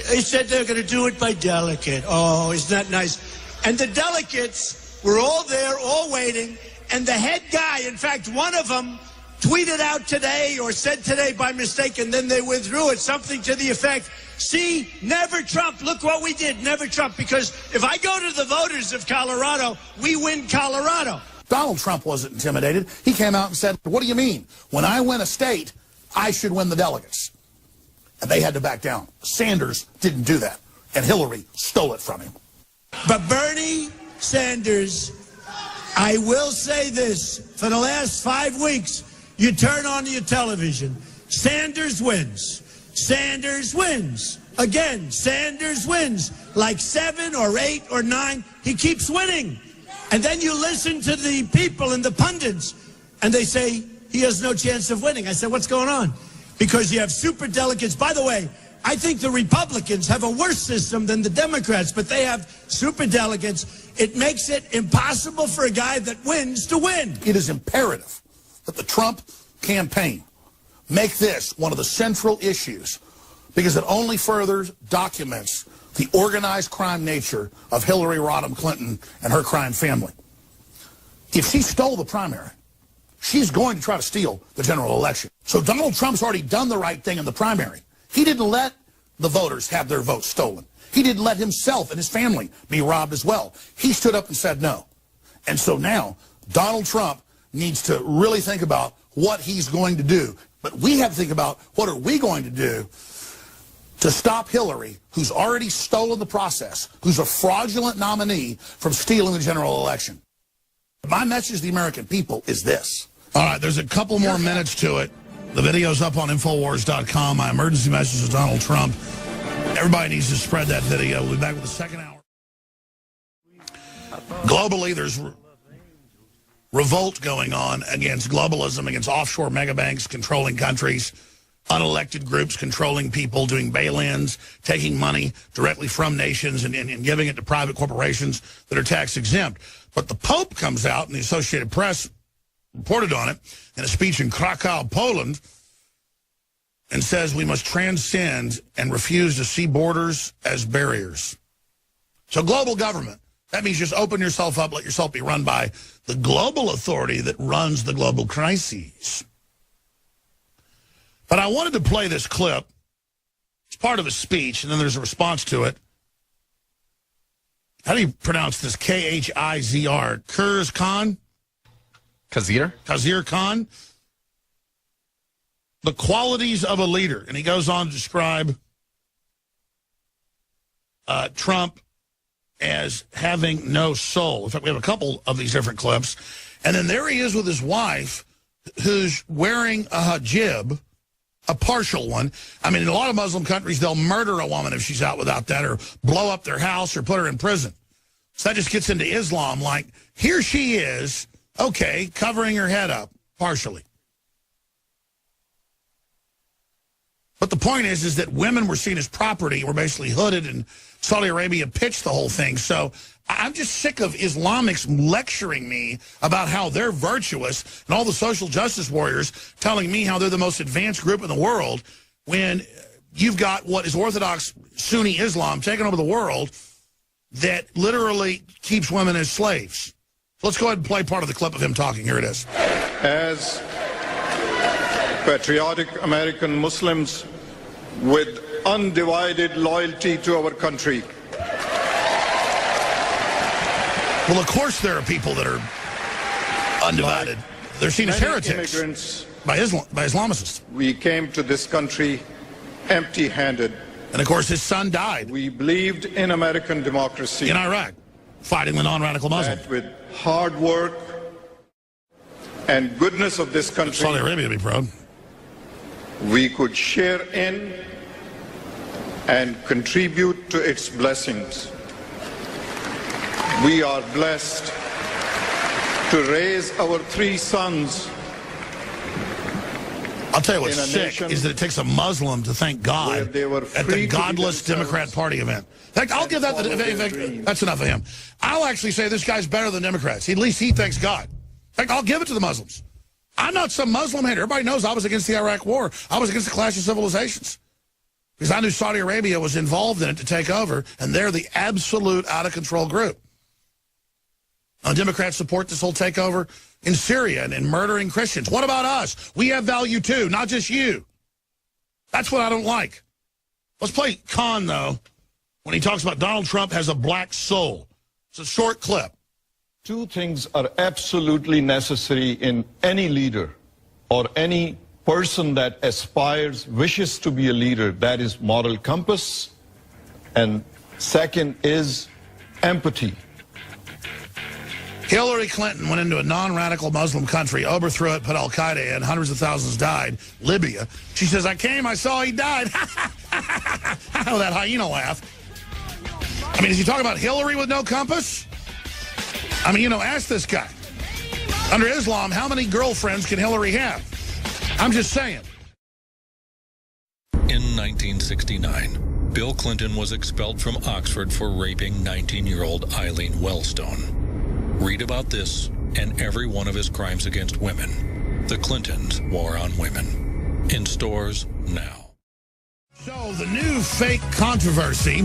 They said they're going to do it by delegate. Oh, isn't that nice? And the delegates were all there, all waiting. And the head guy, in fact, one of them tweeted out today or said today by mistake, and then they withdrew it, something to the effect, see, never Trump. Look what we did, never Trump. Because if I go to the voters of Colorado, we win Colorado. Donald Trump wasn't intimidated. He came out and said, what do you mean? When I win a state, I should win the delegates. And they had to back down. Sanders didn't do that. And Hillary stole it from him. But Bernie Sanders, I will say this, for the last 5 weeks, you turn on your television, Sanders wins. Sanders wins. Again, Sanders wins. Like 7 or 8 or 9, he keeps winning. And then you listen to the people and the pundits, and they say he has no chance of winning. I said, what's going on? Because you have super delegates. By the way, I think the Republicans have a worse system than the Democrats, but they have super delegates. It makes it impossible for a guy that wins to win. It is imperative that the Trump campaign make this one of the central issues, because it only further documents the organized crime nature of Hillary Rodham Clinton and her crime family. If she stole the primary, she's going to try to steal the general election. So Donald Trump's already done the right thing in the primary. He didn't let the voters have their votes stolen. He didn't let himself and his family be robbed as well. He stood up and said no. And so now Donald Trump needs to really think about what he's going to do. But we have to think about what are we going to do to stop Hillary, who's already stolen the process, who's a fraudulent nominee, from stealing the general election. My message to the American people is this. All right, there's a couple more minutes to it. The video's up on Infowars.com. My emergency message to Donald Trump. Everybody needs to spread that video. We'll be back with the second hour. Globally, there's revolt going on against globalism, against offshore megabanks controlling countries, unelected groups controlling people, doing bail-ins, taking money directly from nations and giving it to private corporations that are tax exempt. But the Pope comes out, and the Associated Press reported on it in a speech in Krakow, Poland, and says we must transcend and refuse to see borders as barriers. So global government, that means just open yourself up, let yourself be run by the global authority that runs the global crises. But I wanted to play this clip. It's part of a speech, and then there's a response to it. How do you pronounce this? K-H-I-Z-R. Kurz Khan? Khizr Khan. The qualities of a leader. And he goes on to describe Trump as having no soul. In fact, we have a couple of these different clips. And then there he is with his wife, who's wearing a hijab, a partial one. I mean, in a lot of Muslim countries, they'll murder a woman if she's out without that, or blow up their house, or put her in prison. So that just gets into Islam. Like, here she is, okay, covering her head up, partially. But the point is that women were seen as property, were basically hooded, and Saudi Arabia pitched the whole thing. So I'm just sick of Islamics lecturing me about how they're virtuous, and all the social justice warriors telling me how they're the most advanced group in the world, when you've got what is Orthodox Sunni Islam taking over the world that literally keeps women as slaves. So let's go ahead and play part of the clip of him talking. Here it is. As patriotic American Muslims with undivided loyalty to our country. Well, of course there are people that are undivided. They're seen as heretics by Islamicists. We came to this country empty-handed. And of course his son died. We believed in American democracy. In Iraq, fighting the non-radical Muslims. That with hard work and goodness of this country, Saudi Arabia be proud, we could share in and contribute to its blessings. We are blessed to raise our 3 sons. I'll tell you what's sick is that it takes a Muslim to thank God at the godless Democrat Party event. In fact, I'll give that, that's enough of him. I'll actually say this guy's better than Democrats. At least he thanks God. In fact, I'll give it to the Muslims. I'm not some Muslim hater. Everybody knows I was against the Iraq War. I was against the clash of civilizations. Because I knew Saudi Arabia was involved in it to take over, and they're the absolute out-of-control group. Democrats support this whole takeover in Syria and in murdering Christians. What about us? We have value too, not just you. That's what I don't like. Let's play Khan, though, when he talks about Donald Trump has a black soul. It's a short clip. Two things are absolutely necessary in any leader or any person that aspires, wishes to be a leader. That is moral compass. And second is empathy. Hillary Clinton went into a non-radical Muslim country, overthrew it, put al-Qaeda in, hundreds of thousands died, Libya. She says, I came, I saw, he died. Oh, that hyena laugh. I mean, is he talking about Hillary with no compass? I mean, you know, ask this guy. Under Islam, how many girlfriends can Hillary have? I'm just saying. In 1969, Bill Clinton was expelled from Oxford for raping 19-year-old Eileen Wellstone. Read about this and every one of his crimes against women. The Clintons' War on Women. In stores now. So the new fake controversy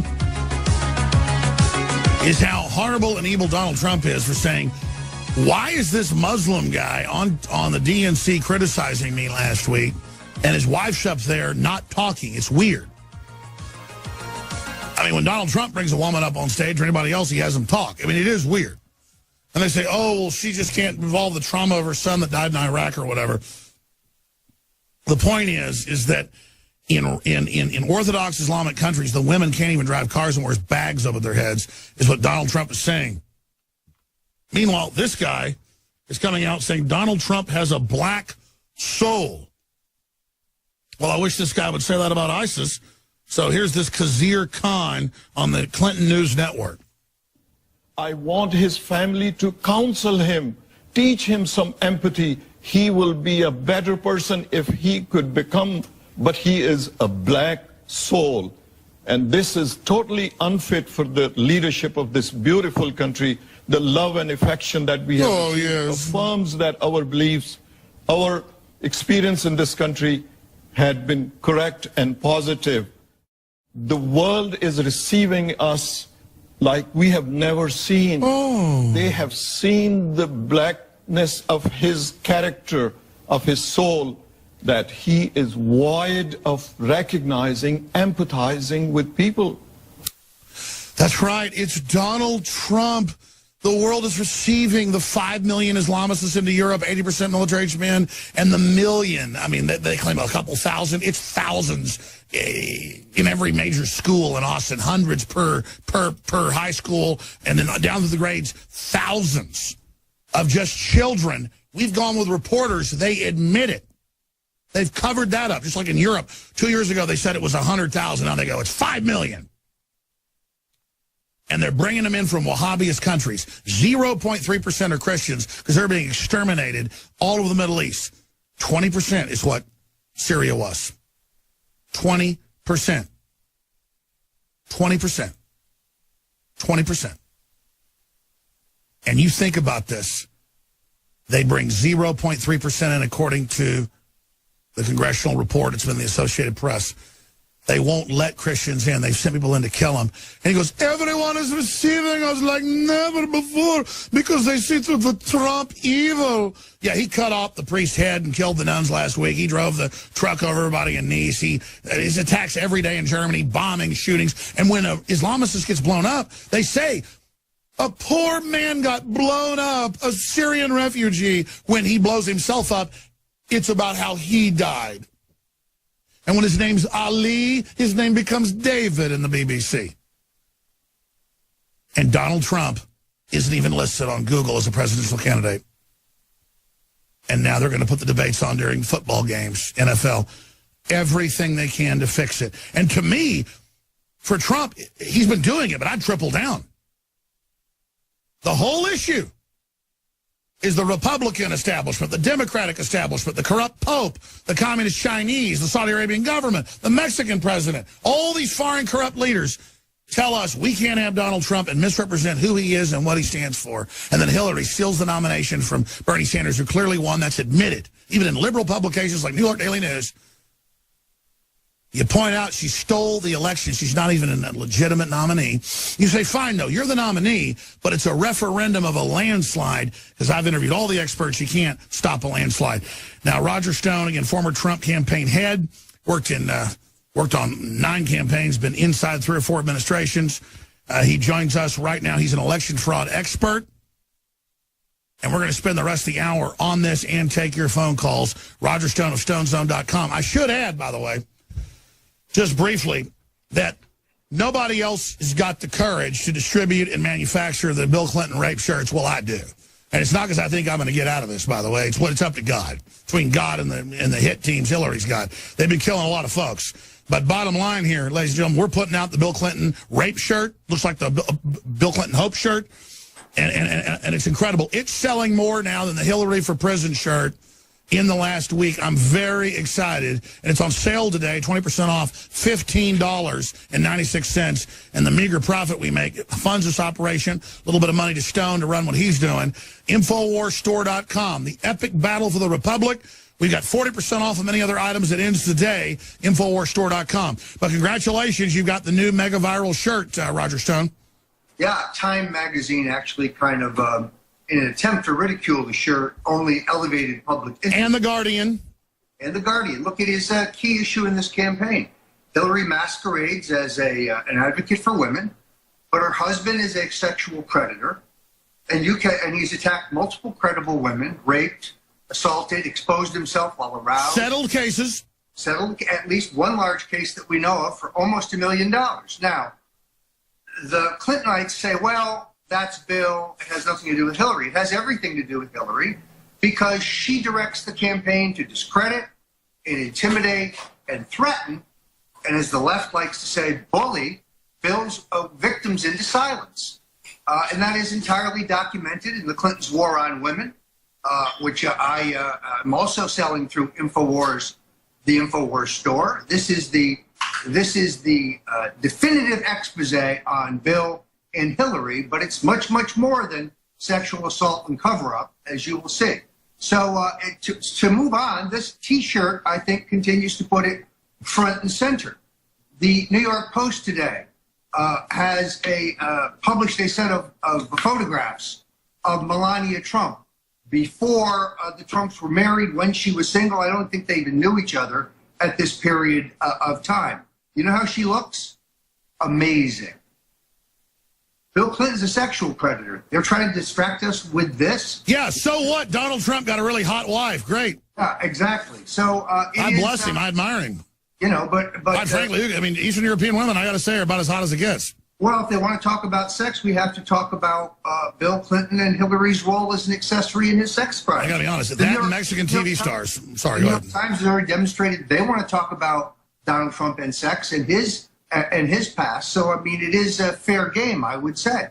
is how horrible and evil Donald Trump is for saying, why is this Muslim guy on the DNC criticizing me last week and his wife's up there not talking? It's weird. I mean, when Donald Trump brings a woman up on stage or anybody else, he has them talk. I mean, it is weird. And they say, oh, well, she just can't involve the trauma of her son that died in Iraq or whatever. The point is that in Orthodox Islamic countries, the women can't even drive cars and wears bags over their heads, is what Donald Trump is saying. Meanwhile, this guy is coming out saying Donald Trump has a black soul. Well, I wish this guy would say that about ISIS. So here's this Khizr Khan on the Clinton News Network. I want his family to counsel him, teach him some empathy. He will be a better person if he could become, but he is a black soul. And this is totally unfit for the leadership of this beautiful country. The love and affection that we have affirms that our beliefs, our experience in this country had been correct and positive. The world is receiving us like we have never seen. They have seen the blackness of his character, of his soul, that he is void of recognizing, empathizing with people. That's right. It's Donald Trump. The world is receiving the 5 million Islamists into Europe, 80% military-aged men, and the million. I mean, they claim a couple thousand. It's thousands in every major school in Austin, hundreds per high school, and then down to the grades, thousands of just children. We've gone with reporters. They admit it. They've covered that up. Just like in Europe, 2 years ago, they said it was 100,000. Now they go, it's 5 million. And they're bringing them in from Wahhabist countries. 0.3% are Christians because they're being exterminated all over the Middle East. 20% is what Syria was. 20%. 20%. 20%. And you think about this. They bring 0.3% in according to the congressional report. It's been the Associated Press. They won't let Christians in. They've sent people in to kill them. And he goes, everyone is receiving us like never before because they see through the Trump evil. Yeah, he cut off the priest's head and killed the nuns last week. He drove the truck over everybody in Nice. His attacks every day in Germany, bombing, shootings. And when an Islamist gets blown up, they say, a poor man got blown up, a Syrian refugee. When he blows himself up, it's about how he died. And when his name's Ali, his name becomes David in the BBC. And Donald Trump isn't even listed on Google as a presidential candidate. And now they're going to put the debates on during football games, NFL. Everything they can to fix it. And to me, for Trump, he's been doing it, but I'd triple down. The whole issue is the Republican establishment, the Democratic establishment, the corrupt Pope, the Communist Chinese, the Saudi Arabian government, the Mexican president, all these foreign corrupt leaders tell us we can't have Donald Trump and misrepresent who he is and what he stands for. And then Hillary steals the nomination from Bernie Sanders, who clearly won. That's admitted, even in liberal publications like New York Daily News. You point out she stole the election. She's not even a legitimate nominee. You say, fine, no, you're the nominee, but it's a referendum of a landslide, because I've interviewed all the experts. You can't stop a landslide. Now, Roger Stone, again, former Trump campaign head, worked on 9 campaigns, been inside 3 or 4 administrations. He joins us right now. He's an election fraud expert. And we're going to spend the rest of the hour on this and take your phone calls. Roger Stone of StoneZone.com. I should add, by the way, just briefly, that nobody else has got the courage to distribute and manufacture the Bill Clinton rape shirts. Well, I do. And it's not because I think I'm going to get out of this, by the way. It's up to God. Between God and the hit teams Hillary's got. They've been killing a lot of folks. But bottom line here, ladies and gentlemen, we're putting out the Bill Clinton rape shirt. Looks like the Bill Clinton hope shirt. And it's incredible. It's selling more now than the Hillary for Prison shirt in the last week. I'm very excited. And it's on sale today, 20% off, $15.96. And the meager profit we make funds this operation. A little bit of money to Stone to run what he's doing. InfoWarsStore.com, the epic battle for the Republic. We've got 40% off of many other items that ends today, InfoWarsStore.com. But congratulations, you've got the new mega viral shirt, Roger Stone. Yeah, Time magazine actually kind of, in an attempt to ridicule the shirt, only elevated public interest. And The Guardian. And The Guardian. Look, it is a key issue in this campaign. Hillary masquerades as an advocate for women, but her husband is a sexual predator, and he's attacked multiple credible women, raped, assaulted, exposed himself while aroused. Settled cases. Settled at least one large case that we know of for almost $1 million. Now, the Clintonites say, well, that's Bill. It has nothing to do with Hillary. It has everything to do with Hillary because she directs the campaign to discredit and intimidate and threaten, and as the left likes to say, bully Bill's victims into silence. And that is entirely documented in the Clintons' war on women, which I'm also selling through InfoWars, the InfoWars store. This is the definitive expose on Bill and Hillary, but it's much, much more than sexual assault and cover-up, as you will see. So to move on, this T-shirt, I think, continues to put it front and center. The New York Post today has published a set of photographs of Melania Trump before the Trumps were married, when she was single. I don't think they even knew each other at this period of time. You know how she looks? Amazing. Bill Clinton's a sexual predator. They're trying to distract us with this. Yeah, so what? Donald Trump got a really hot wife. Great. Yeah, exactly. So I bless him. I admire him. You know, but quite frankly, I mean, Eastern European women, I got to say, are about as hot as it gets. Well, if they want to talk about sex, we have to talk about Bill Clinton and Hillary's role as an accessory in his sex crime. I got to be honest. That and Mexican TV stars. Sorry, go ahead. The New York Times has already demonstrated they want to talk about Donald Trump and sex and his past. So, I mean, it is a fair game, I would say.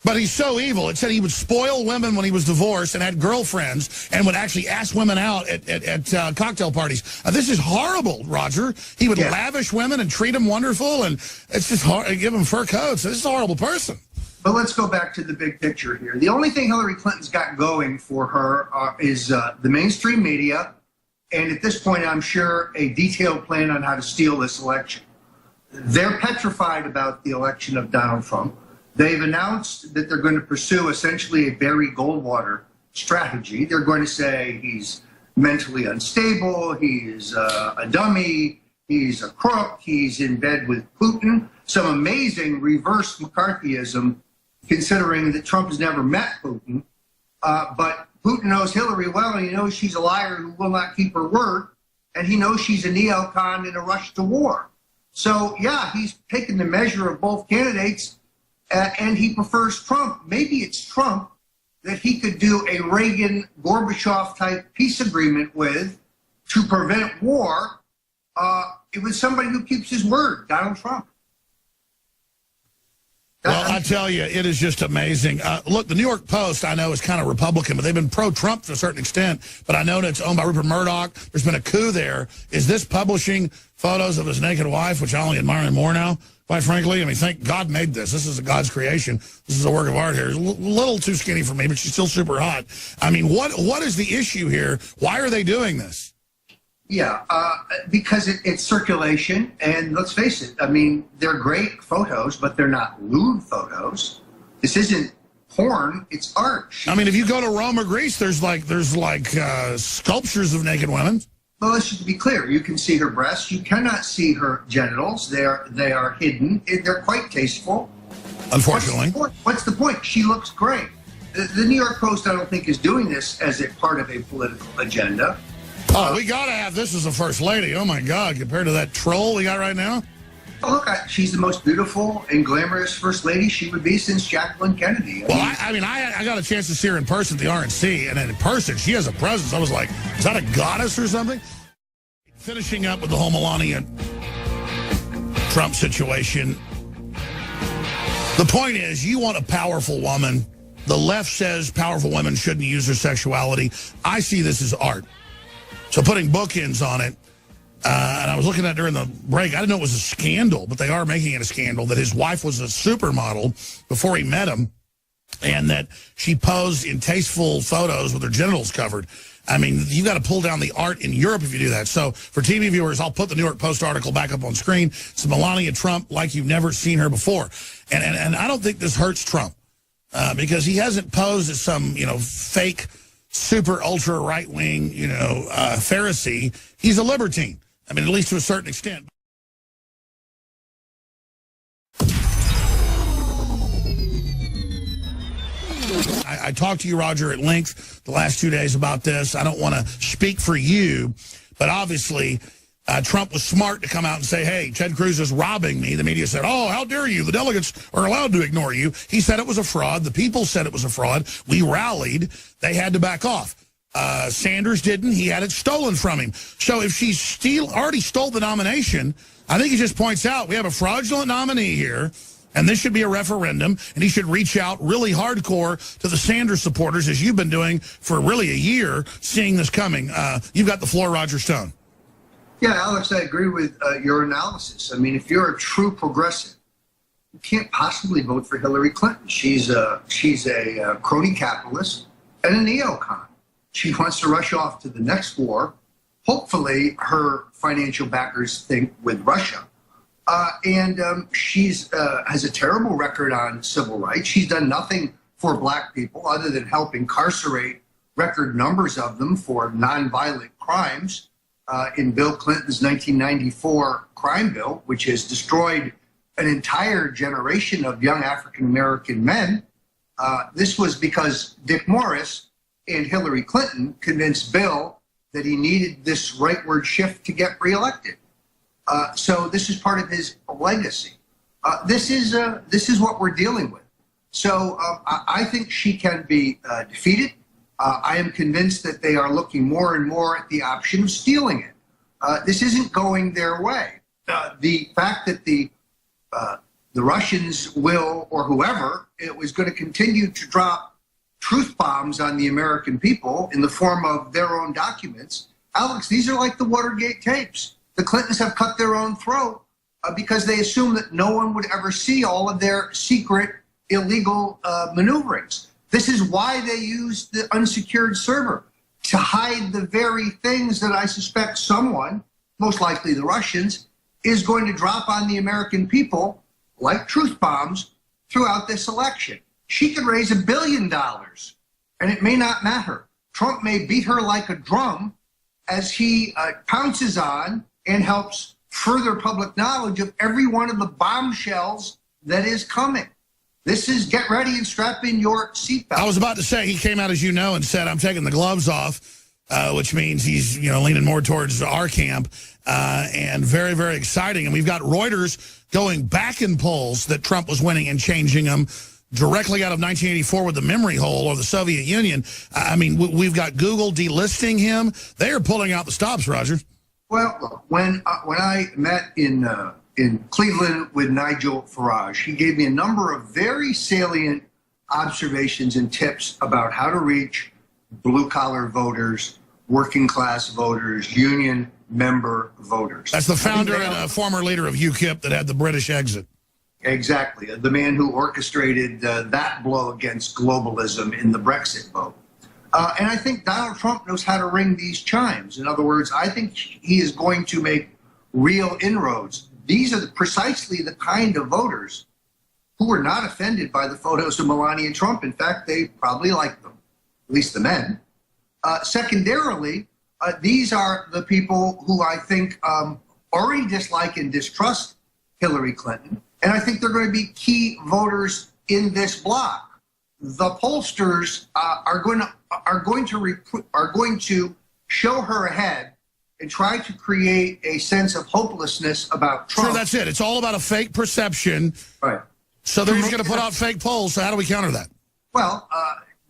But he's so evil. It said he would spoil women when he was divorced and had girlfriends and would actually ask women out at cocktail parties. This is horrible, Roger. He would lavish women and treat them wonderful, and it's just hard, give them fur coats. This is a horrible person. But let's go back to the big picture here. The only thing Hillary Clinton's got going for her is the mainstream media, and at this point, I'm sure, a detailed plan on how to steal this election. They're petrified about the election of Donald Trump. They've announced that they're going to pursue essentially a Barry Goldwater strategy. They're going to say he's mentally unstable, he's a dummy, he's a crook, he's in bed with Putin. Some amazing reverse McCarthyism, considering that Trump has never met Putin. But Putin knows Hillary well, and he knows she's a liar who will not keep her word, and he knows she's a neocon in a rush to war. So, yeah, he's taken the measure of both candidates, and he prefers Trump. Maybe it's Trump that he could do a Reagan-Gorbachev-type peace agreement with to prevent war. It was somebody who keeps his word, Donald Trump. Well, I tell you, it is just amazing. Look, the New York Post, I know, is kind of Republican, but they've been pro-Trump to a certain extent. But I know that it's owned by Rupert Murdoch. There's been a coup there. Is this publishing photos of his naked wife, which I only admire him more now, quite frankly? I mean, thank God made this. This is a God's creation. This is a work of art here. A little too skinny for me, but she's still super hot. I mean, what is the issue here? Why are they doing this? Yeah, because it's circulation, and let's face it, I mean, they're great photos, but they're not lewd photos. This isn't porn, it's art. I mean, if you go to Rome or Greece, there's like sculptures of naked women. Well, let's just be clear. You can see her breasts. You cannot see her genitals. They are hidden. They're quite tasteful. Unfortunately. What's the point? She looks great. The New York Post, I don't think, is doing this as a part of a political agenda. Oh, we got to have this as a first lady. Oh, my God, compared to that troll we got right now. Oh, look, she's the most beautiful and glamorous first lady she would be since Jacqueline Kennedy. I got a chance to see her in person at the RNC, and in person, she has a presence. I was like, is that a goddess or something? Finishing up with the whole Melania Trump situation. The point is, you want a powerful woman. The left says powerful women shouldn't use their sexuality. I see this as art. So putting bookends on it, and I was looking at during the break, I didn't know it was a scandal, but they are making it a scandal, that his wife was a supermodel before he met him, and that she posed in tasteful photos with her genitals covered. I mean, you got to pull down the art in Europe if you do that. So for TV viewers, I'll put the New York Post article back up on screen. It's Melania Trump like you've never seen her before. And I don't think this hurts Trump because he hasn't posed as some, fake super ultra right-wing, Pharisee. He's a libertine. I mean, at least to a certain extent. I talked to you, Roger, at length the last 2 days about this. I don't want to speak for you, but obviously Trump was smart to come out and say, hey, Ted Cruz is robbing me. The media said, oh, how dare you? The delegates are allowed to ignore you. He said it was a fraud. The people said it was a fraud. We rallied. They had to back off. Sanders didn't. He had it stolen from him. So if she already stole the nomination, I think he just points out we have a fraudulent nominee here, and this should be a referendum, and he should reach out really hardcore to the Sanders supporters, as you've been doing for really a year, seeing this coming. You've got the floor, Roger Stone. Yeah, Alex, I agree with your analysis. I mean, if you're a true progressive, you can't possibly vote for Hillary Clinton. She's a crony capitalist and a neocon. She wants to rush off to the next war. Hopefully, her financial backers think with Russia. She has a terrible record on civil rights. She's done nothing for black people other than help incarcerate record numbers of them for nonviolent crimes in Bill Clinton's 1994 crime bill, which has destroyed an entire generation of young African-American men. This was because Dick Morris and Hillary Clinton convinced Bill that he needed this rightward shift to get reelected. So this is part of his legacy. This is what we're dealing with. So I think she can be defeated. I am convinced that they are looking more and more at the option of stealing it. This isn't going their way. The fact that the Russians will, or whoever, it was going to continue to drop truth bombs on the American people in the form of their own documents. Alex, these are like the Watergate tapes. The Clintons have cut their own throat because they assumed that no one would ever see all of their secret, illegal maneuverings. This is why they used the unsecured server, to hide the very things that I suspect someone, most likely the Russians, is going to drop on the American people, like truth bombs, throughout this election. She could raise $1 billion, and it may not matter. Trump may beat her like a drum as he pounces on and helps further public knowledge of every one of the bombshells that is coming. This is get ready and strap in your seatbelt. I was about to say, he came out, as you know, and said, I'm taking the gloves off, which means he's leaning more towards our camp, and very, very exciting. And we've got Reuters going back in polls that Trump was winning and changing them directly out of 1984 with the memory hole or the Soviet Union. I mean, we've got Google delisting him. They are pulling out the stops, Roger. Well, when I met in Cleveland with Nigel Farage, he gave me a number of very salient observations and tips about how to reach blue-collar voters, working-class voters, union member voters. That's the founder and a former leader of UKIP that had the British exit. Exactly. The man who orchestrated that blow against globalism in the Brexit vote. And I think Donald Trump knows how to ring these chimes. In other words, I think he is going to make real inroads. These are precisely the kind of voters who were not offended by the photos of Melania and Trump. In fact, they probably like them, at least the men. Secondarily, these are the people who I think already dislike and distrust Hillary Clinton. And I think they're going to be key voters in this bloc. The pollsters are going to show her ahead and try to create a sense of hopelessness about Trump. Sure, that's it. It's all about a fake perception. Right. So they're just going to put out fake polls. So how do we counter that? Well,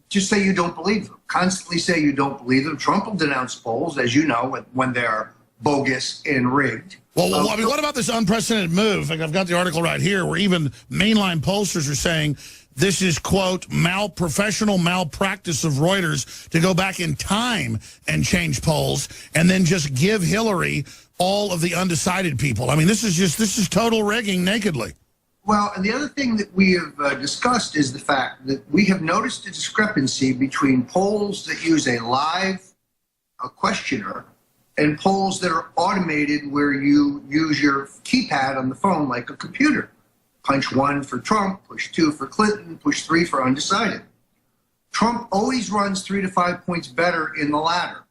just say you don't believe them. Constantly say you don't believe them. Trump will denounce polls, as you know, when they're bogus and rigged. Well, I mean, what about this unprecedented move? Like, I've got the article right here where even mainline pollsters are saying this is, quote, professional malpractice of Reuters to go back in time and change polls and then just give Hillary all of the undecided people. I mean, this is total rigging nakedly. Well, and the other thing that we have discussed is the fact that we have noticed a discrepancy between polls that use a live questioner and polls that are automated where you use your keypad on the phone like a computer. Punch 1 for Trump, push 2 for Clinton, push 3 for undecided. Trump always runs 3 to 5 points better in the latter.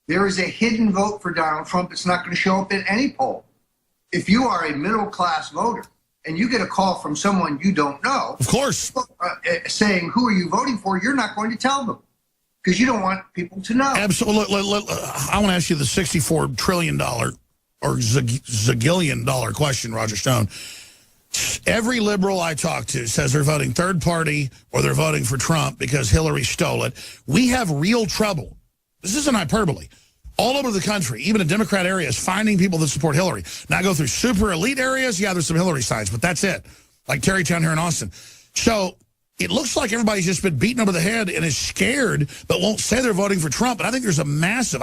There is a hidden vote for Donald Trump that's not going to show up in any poll. If you are a middle-class voter and you get a call from someone you don't know, of course, saying, who are you voting for, you're not going to tell them because you don't want people to know. Absolutely. I want to ask you the $64 trillion or zagillion dollar question, Roger Stone. Every liberal I talk to says they're voting third party or they're voting for Trump because Hillary stole it. We have real trouble. This isn't hyperbole. All over the country, even in Democrat areas, finding people that support Hillary. Now, I go through super elite areas. Yeah, there's some Hillary sides, but that's it. Like Terrytown here in Austin. So it looks like everybody's just been beaten over the head and is scared, but won't say they're voting for Trump. And I think there's a massive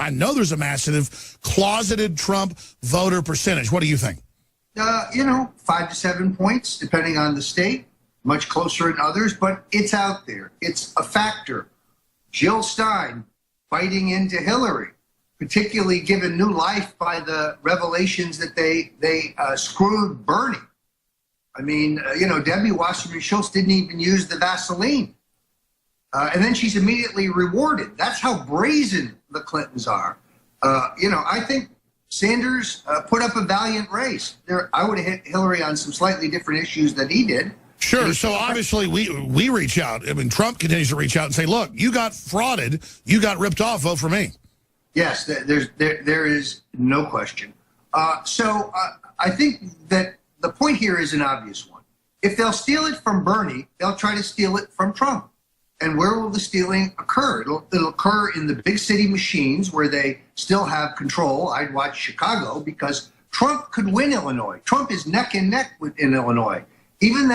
closeted Trump voter percentage. What do you think? 5 to 7 points, depending on the state, much closer in others, but it's out there. It's a factor. Jill Stein fighting into Hillary, particularly given new life by the revelations that they screwed Bernie. I mean, Debbie Wasserman Schultz didn't even use the Vaseline. And then she's immediately rewarded. That's how brazen the Clintons are. I think Sanders put up a valiant race. I would have hit Hillary on some slightly different issues than he did. Sure. So obviously we reach out. I mean, Trump continues to reach out and say, look, you got frauded. You got ripped off. Vote for me. Yes, there is no question. So I think that the point here is an obvious one. If they'll steal it from Bernie, they'll try to steal it from Trump. And where will the stealing occur? It'll occur in the big city machines where they still have control. I'd watch Chicago because Trump could win Illinois. Trump is neck and neck in Illinois. Even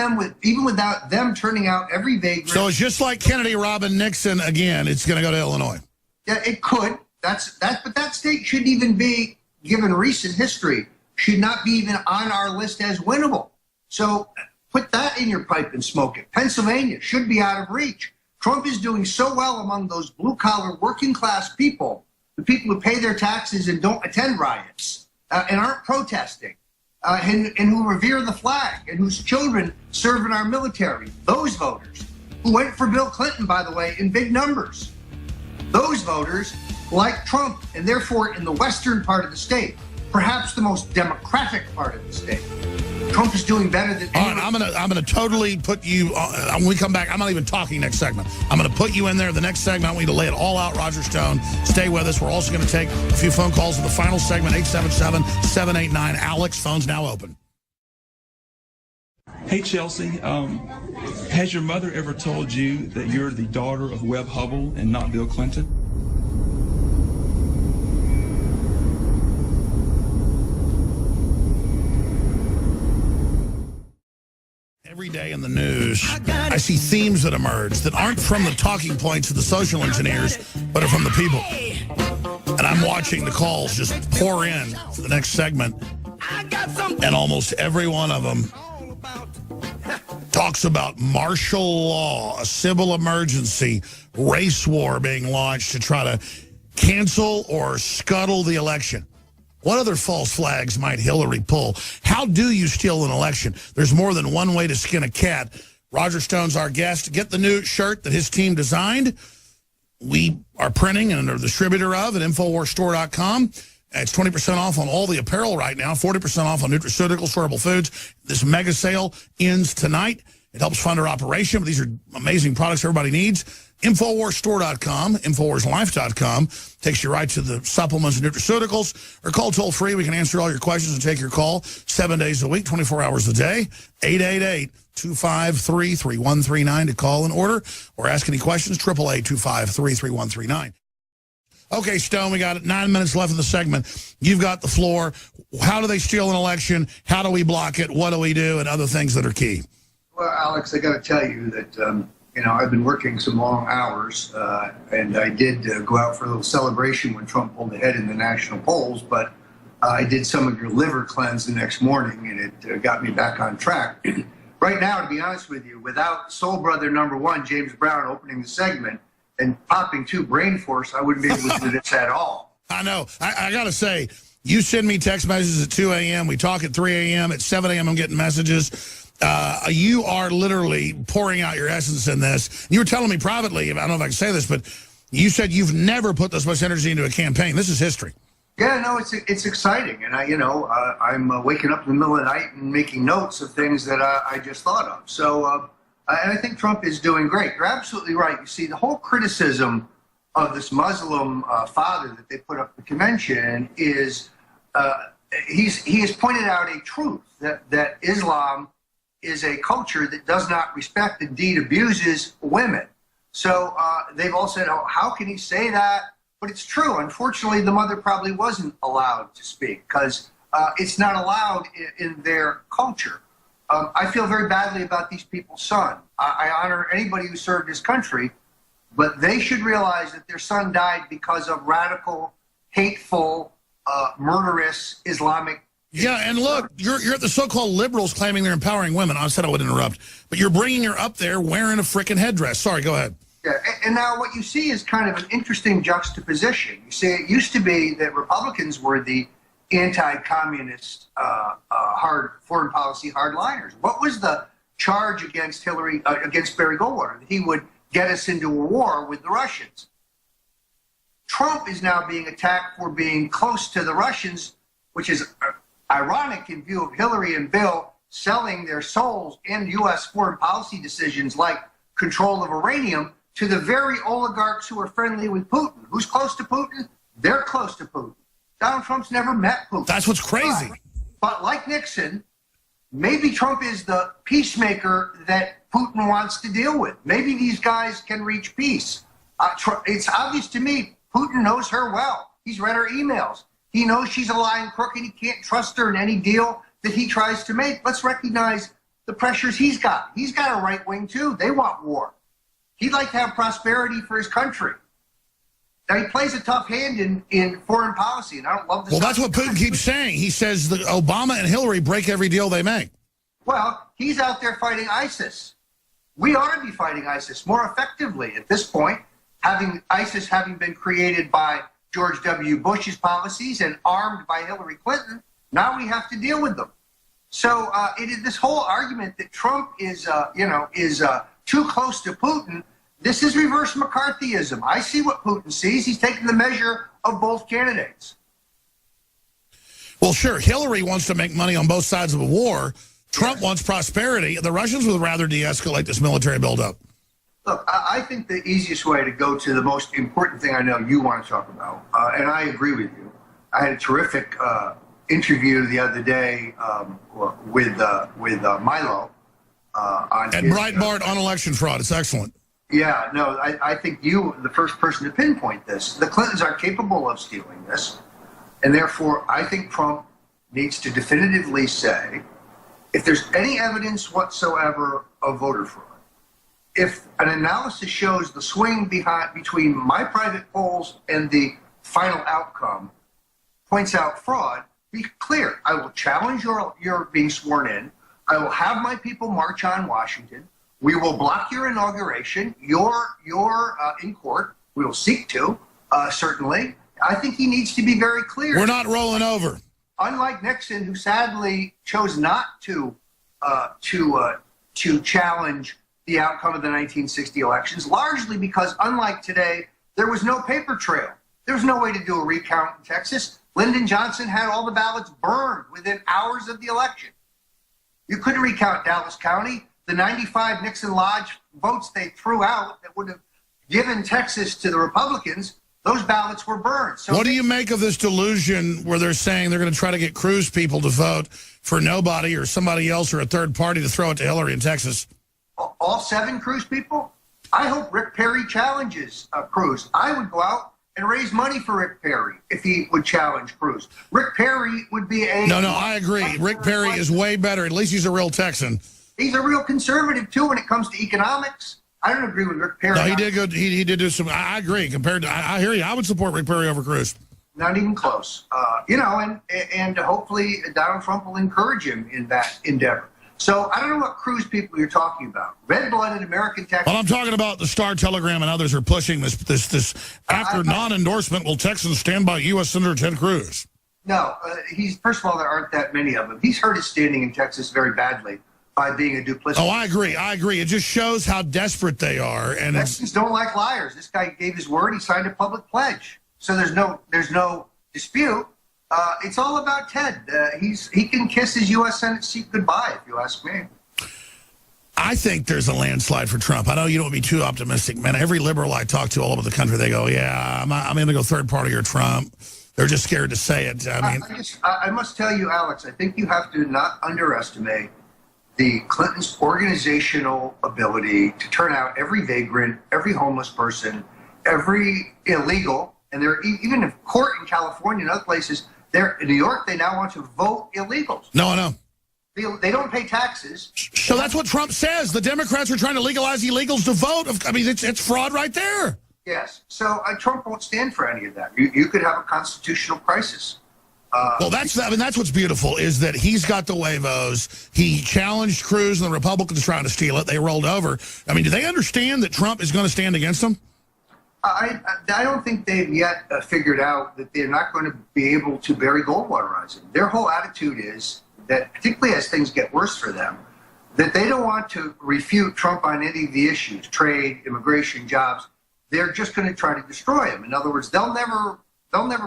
without them turning out every vagrant. So it's just like Kennedy robbing Nixon again. It's going to go to Illinois. Yeah, it could. But that state shouldn't even be, given recent history, should not be even on our list as winnable. So put that in your pipe and smoke it. Pennsylvania should be out of reach. Trump is doing so well among those blue-collar, working-class people, the people who pay their taxes and don't attend riots and aren't protesting, and who revere the flag and whose children serve in our military. Those voters who went for Bill Clinton, by the way, in big numbers. Those voters like Trump, and therefore in the western part of the state, perhaps the most democratic part of the state. Trump is doing better than anyone. All right, I'm gonna totally put you, when we come back, I'm not even talking next segment. I'm going to put you in there the next segment. I want you to lay it all out, Roger Stone. Stay with us. We're also going to take a few phone calls in the final segment, 877-789-ALEX. Phone's now open. Hey, Chelsea, has your mother ever told you that you're the daughter of Webb Hubbell and not Bill Clinton? Every day in the news, I see themes that emerge that aren't from the talking points of the social engineers, but are from the people. And I'm watching the calls just pour in for the next segment. And almost every one of them talks about martial law, a civil emergency, race war being launched to try to cancel or scuttle the election. What other false flags might Hillary pull? How do you steal an election? There's more than one way to skin a cat. Roger Stone's our guest. Get the new shirt that his team designed. We are printing and are the distributor of at InfoWarsStore.com. It's 20% off on all the apparel right now, 40% off on nutraceuticals, storable foods. This mega sale ends tonight. It helps fund our operation, but these are amazing products everybody needs. InfoWarsStore.com, InfoWarsLife.com takes you right to the supplements and nutraceuticals. Or call toll-free. We can answer all your questions and take your call 7 days a week, 24 hours a day. 888-253-3139 to call and order. Or ask any questions, 888-253-3139. Okay, Stone, we got 9 minutes left in the segment. You've got the floor. How do they steal an election? How do we block it? What do we do? And other things that are key. Well, Alex, I got to tell you that, I've been working some long hours, and I did go out for a little celebration when Trump pulled ahead in the national polls, but I did some of your liver cleanse the next morning, and it got me back on track. Right now, to be honest with you, without Soul Brother #1, James Brown, opening the segment, and popping 2 Brain Force, I wouldn't be able to do this at all. I know. I got to say, you send me text messages at 2 a.m. We talk at 3 a.m. At 7 a.m. I'm getting messages. You are literally pouring out your essence in this. You were telling me privately, I don't know if I can say this, but you said you've never put this much energy into a campaign. This is history. Yeah, no, it's exciting. And, I'm waking up in the middle of the night and making notes of things that I just thought of. So, and I think Trump is doing great. You're absolutely right. You see, the whole criticism of this Muslim father that they put up at the convention is he has pointed out a truth that Islam is a culture that does not respect, indeed abuses women. So they've all said, oh, how can he say that? But it's true. Unfortunately, the mother probably wasn't allowed to speak because it's not allowed in their culture. I feel very badly about these people's son. I honor anybody who served his country, but they should realize that their son died because of radical, hateful, murderous Islamic. Yeah, and look, you're at the so-called liberals claiming they're empowering women. I said I would interrupt, but you're bringing her up there wearing a frickin' headdress. Sorry, go ahead. Yeah, and now what you see is kind of an interesting juxtaposition. You see, it used to be that Republicans were the anti-communist, hard foreign policy hardliners. What was the charge against Hillary, against Barry Goldwater? That he would get us into a war with the Russians. Trump is now being attacked for being close to the Russians, which is ironic in view of Hillary and Bill selling their souls in U.S. foreign policy decisions like control of uranium to the very oligarchs who are friendly with Putin. Who's close to Putin? They're close to Putin. Donald Trump's never met Putin. That's what's crazy. But like Nixon, maybe Trump is the peacemaker that Putin wants to deal with. Maybe these guys can reach peace. It's obvious to me, Putin knows her well. He's read her emails. He knows she's a lying crook and he can't trust her in any deal that he tries to make. Let's recognize the pressures he's got. He's got a right wing too. They want war. He'd like to have prosperity for his country. Now, he plays a tough hand in foreign policy, and I don't love this. Well, that's what Putin keeps saying. He says that Obama and Hillary break every deal they make. Well, he's out there fighting ISIS. We ought to be fighting ISIS more effectively at this point, ISIS having been created by George W. Bush's policies and armed by Hillary Clinton. Now we have to deal with them. So this whole argument that Trump is too close to Putin, this is reverse McCarthyism. I see what Putin sees. He's taking the measure of both candidates. Well, sure, Hillary wants to make money on both sides of a war. Trump wants prosperity. The Russians would rather de-escalate this military buildup. Look, I think the easiest way to go to the most important thing I know you want to talk about, and I agree with you. I had a terrific interview the other day with Milo. On At Breitbart on election fraud. It's excellent. Yeah, no, I think you, the first person to pinpoint this. The Clintons are capable of stealing this, and therefore I think Trump needs to definitively say, if there's any evidence whatsoever of voter fraud, if an analysis shows the swing between my private polls and the final outcome points out fraud, be clear. I will challenge your being sworn in. I will have my people march on Washington. We will block your inauguration. You're in court. We will seek to, certainly. I think he needs to be very clear. We're not rolling over. Unlike Nixon, who sadly chose not to challenge the outcome of the 1960 elections, largely because, unlike today, there was no paper trail. There was no way to do a recount in Texas. Lyndon Johnson had all the ballots burned within hours of the election. You couldn't recount Dallas County. The 95 Nixon Lodge votes they threw out that would have given Texas to the Republicans, those ballots were burned. So what do you make of this delusion where they're saying they're going to try to get Cruz people to vote for nobody or somebody else or a third party to throw it to Hillary in Texas? All 7 Cruz people? I hope Rick Perry challenges Cruz. I would go out and raise money for Rick Perry if he would challenge Cruz. Rick Perry would be a... No, I agree. Rick Perry is way better. At least he's a real Texan. He's a real conservative, too, when it comes to economics. I don't agree with Rick Perry. No, he did good. He did do some... I agree. Compared to... I hear you. I would support Rick Perry over Cruz. Not even close. And hopefully Donald Trump will encourage him in that endeavor. So I don't know what Cruz people you're talking about. Red-blooded American Texans. Well, I'm talking about the Star Telegram and others are pushing this after non-endorsement, will Texans stand by U.S. Senator Ted Cruz? No, first of all, there aren't that many of them. He's hurt his standing in Texas very badly by being a duplicitous. Oh, I agree. It just shows how desperate they are. And Texans don't like liars. This guy gave his word. He signed a public pledge. So there's no dispute. It's all about Ted. He can kiss his U.S. Senate seat goodbye, if you ask me. I think there's a landslide for Trump. I know you don't want to be too optimistic, man. Every liberal I talk to all over the country, they go, yeah, I'm going to go third party or Trump. They're just scared to say it. I must tell you, Alex, I think you have to not underestimate the Clintons' organizational ability to turn out every vagrant, every homeless person, every illegal, and they're even in court in California and other places. In New York, they now want to vote illegals. No, I know. They don't pay taxes. So that's what Trump says. The Democrats are trying to legalize illegals to vote. I mean, it's fraud right there. Yes. So Trump won't stand for any of that. You could have a constitutional crisis. Well, that's what's beautiful is that he's got the huevos. He challenged Cruz and the Republicans trying to steal it. They rolled over. I mean, do they understand that Trump is going to stand against them? I don't think they've yet figured out that they're not going to be able to bury Goldwater Rising. Their whole attitude is that, particularly as things get worse for them, that they don't want to refute Trump on any of the issues, trade, immigration, jobs. They're just going to try to destroy him. In other words, they'll never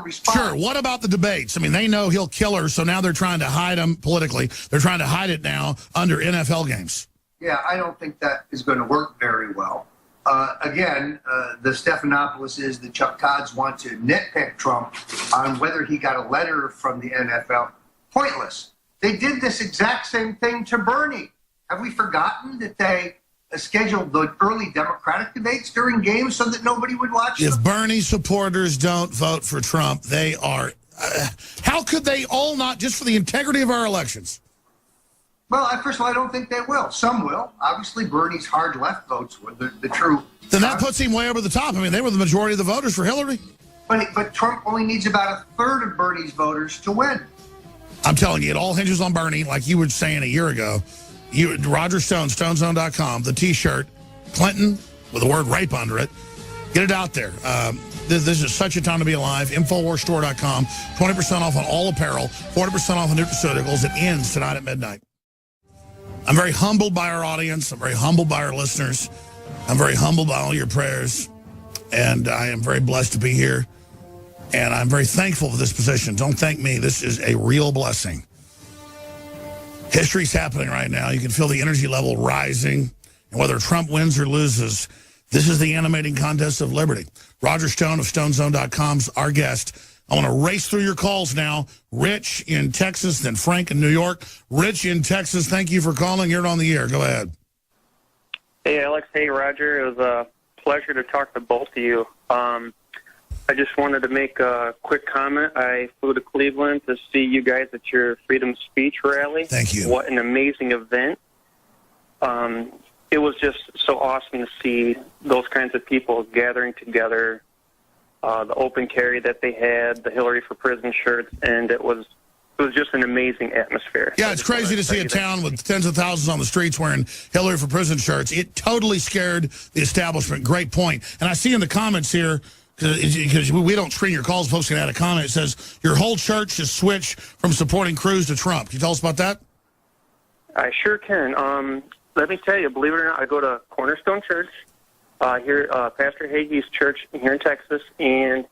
respond. Sure. What about the debates? I mean, they know he'll kill her, so now they're trying to hide him politically. They're trying to hide it now under NFL games. Yeah, I don't think that is going to work very well. The Stephanopoulos is the Chuck Todds want to nitpick Trump on whether he got a letter from the NFL. Pointless. They did this exact same thing to Bernie. Have we forgotten that they scheduled the early Democratic debates during games so that nobody would watch them? If Bernie supporters don't vote for Trump, they are... how could they all not, just for the integrity of our elections? Well, first of all, I don't think they will. Some will. Obviously, Bernie's hard left votes were the true... Then that puts him way over the top. I mean, they were the majority of the voters for Hillary. But Trump only needs about a third of Bernie's voters to win. I'm telling you, it all hinges on Bernie, like you were saying a year ago. Roger Stone, StoneZone.com, the T-shirt, Clinton, with the word rape under it. Get it out there. This is such a time to be alive. InfoWarsStore.com, 20% off on all apparel, 40% off on nutraceuticals. It ends tonight at midnight. I'm very humbled by our audience. I'm very humbled by our listeners. I'm very humbled by all your prayers. And I am very blessed to be here. And I'm very thankful for this position. Don't thank me. This is a real blessing. History's happening right now. You can feel the energy level rising. And whether Trump wins or loses, this is the animating contest of liberty. Roger Stone of StoneZone.com's our guest. I want to race through your calls now. Rich in Texas, then Frank in New York. Rich in Texas, thank you for calling. You're on the air. Go ahead. Hey, Alex. Hey, Roger. It was a pleasure to talk to both of you. I just wanted to make a quick comment. I flew to Cleveland to see you guys at your Freedom Speech rally. Thank you. What an amazing event. It was just so awesome to see those kinds of people gathering together, the open carry that they had, the Hillary for Prison shirts, and it was it was just an amazing atmosphere. Yeah, it's crazy to see a town with tens of thousands on the streets wearing Hillary for President shirts. It totally scared the establishment. Great point. And I see in the comments here, because we don't screen your calls, folks can add a comment. It says, your whole church has switched from supporting Cruz to Trump. Can you tell us about that? I sure can. Let me tell you, believe it or not, I go to Cornerstone Church, here, Pastor Hagee's church here in Texas, and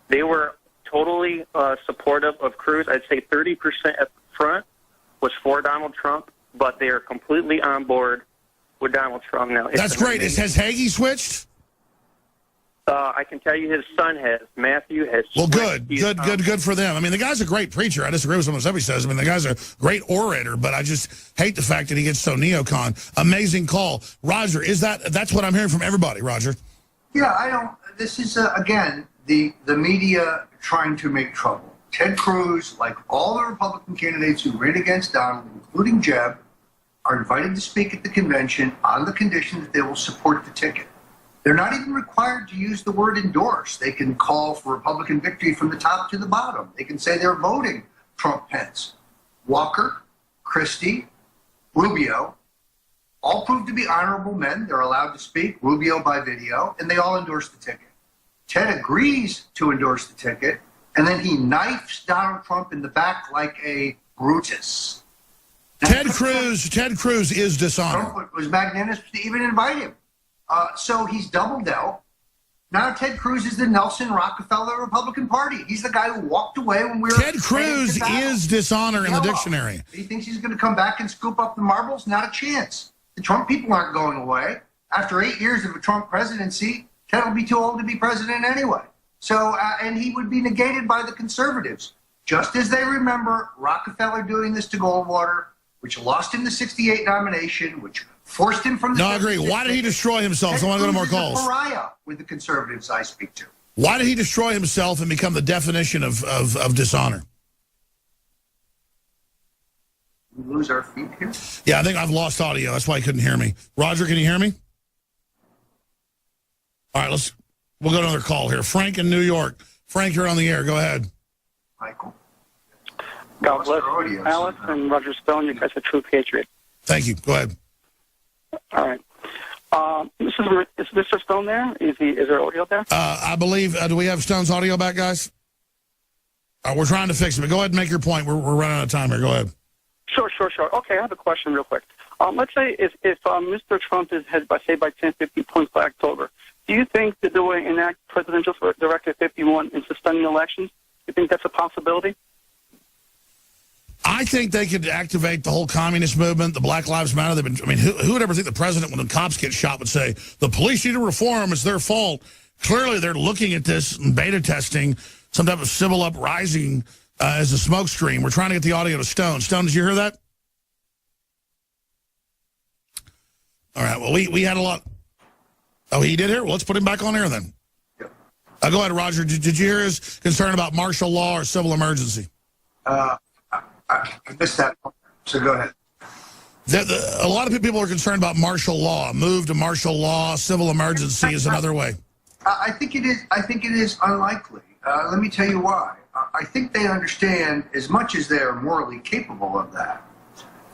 they were totally supportive of Cruz. I'd say 30% at the front was for Donald Trump, but they are completely on board with Donald Trump now. That's great. Has Hagee switched? I can tell you his son has. Matthew has. Well, good for them. I mean, the guy's a great preacher. I disagree with some of the stuff he says. I mean, the guy's a great orator, but I just hate the fact that he gets so neocon. Amazing call. Roger, that's what I'm hearing from everybody, Roger? Yeah, this is, again, the media trying to make trouble. Ted Cruz, like all the Republican candidates who ran against Donald, including Jeb, are invited to speak at the convention on the condition that they will support the ticket. They're not even required to use the word endorse. They can call for Republican victory from the top to the bottom. They can say they're voting Trump-Pence. Walker, Christie, Rubio, all proved to be honorable men. They're allowed to speak, Rubio by video, and they all endorse the ticket. Ted agrees to endorse the ticket, and then he knifes Donald Trump in the back like a Brutus. Ted Cruz is dishonored. Trump was magnanimous to even invite him. So he's double dealt. Now Ted Cruz is the Nelson Rockefeller Republican Party. He's the guy who walked away when we were... Ted Cruz is dishonor in the dictionary. He thinks he's going to come back and scoop up the marbles? Not a chance. The Trump people aren't going away. After 8 years of a Trump presidency, Ted will be too old to be president anyway. So, and he would be negated by the conservatives. Just as they remember Rockefeller doing this to Goldwater, which lost him the 68 nomination, which forced him from the... No, I agree. Why did he destroy himself? I want to go to more calls. He's a pariah with the conservatives I speak to. Why did he destroy himself and become the definition of dishonor? We lose our feet here? Yeah, I think I've lost audio. That's why he couldn't hear me. Roger, can you hear me? All right, we'll go to another call here. Frank in New York. Frank, you're on the air. Go ahead. Michael. God bless you, Alex and Roger Stone. You guys are true patriot. Thank you. Go ahead. All right. Is Mr. Stone there? Is there audio there? I believe. Do we have Stone's audio back, guys? We're trying to fix it, but go ahead and make your point. We're running out of time here. Go ahead. Sure. Okay, I have a question real quick. Let's say if Mr. Trump is headed by 10, 15 points by October, do you think that they will enact Presidential Directive 51 and suspend the elections? Do you think that's a possibility? I think they could activate the whole communist movement, the Black Lives Matter. Who would ever think the president, when the cops get shot, would say, the police need to reform, it's their fault? Clearly, they're looking at this and beta testing some type of civil uprising as a smoke screen. We're trying to get the audio to Stone. Stone, did you hear that? All right, well, we had a lot. Oh, he did hear? Well, let's put him back on air then. Go ahead, Roger. Did you hear his concern about martial law or civil emergency? I missed that part, so go ahead. A lot of people are concerned about martial law. Move to martial law, civil emergency is another way. I think it is unlikely. Let me tell you why. I think they understand, as much as they are morally capable of that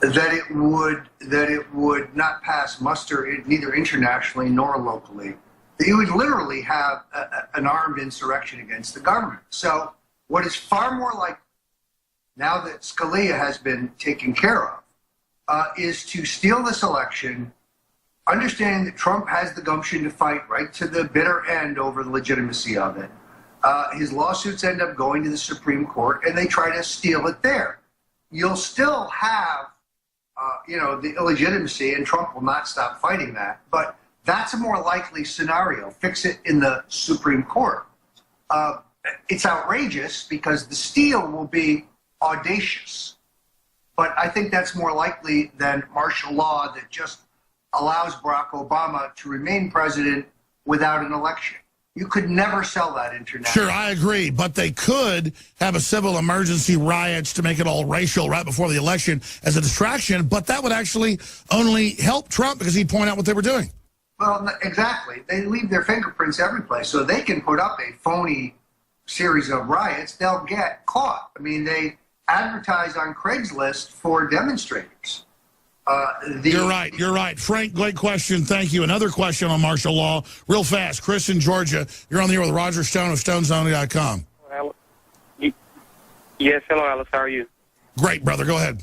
it would not pass muster neither internationally nor locally. That you would literally have an armed insurrection against the government. So what is far more likely, now that Scalia has been taken care of, is to steal this election, understanding that Trump has the gumption to fight right to the bitter end over the legitimacy of it. His lawsuits end up going to the Supreme Court, and they try to steal it there. You'll still have, the illegitimacy, and Trump will not stop fighting that. But that's a more likely scenario. Fix it in the Supreme Court. It's outrageous because the steal will be audacious. But I think that's more likely than martial law that just allows Barack Obama to remain president without an election. You could never sell that internationally. Sure, I agree. But they could have a civil emergency riots to make it all racial right before the election as a distraction. But that would actually only help Trump because he'd point out what they were doing. Well, exactly. They leave their fingerprints every place. So they can put up a phony series of riots. They'll get caught. I mean, they advertise on Craigslist for demonstrators. You're right. You're right. Frank, great question. Thank you. Another question on martial law. Real fast. Chris in Georgia. You're on the air with Roger Stone of StoneZone.com. Yes, hello, Alice. How are you? Great, brother. Go ahead.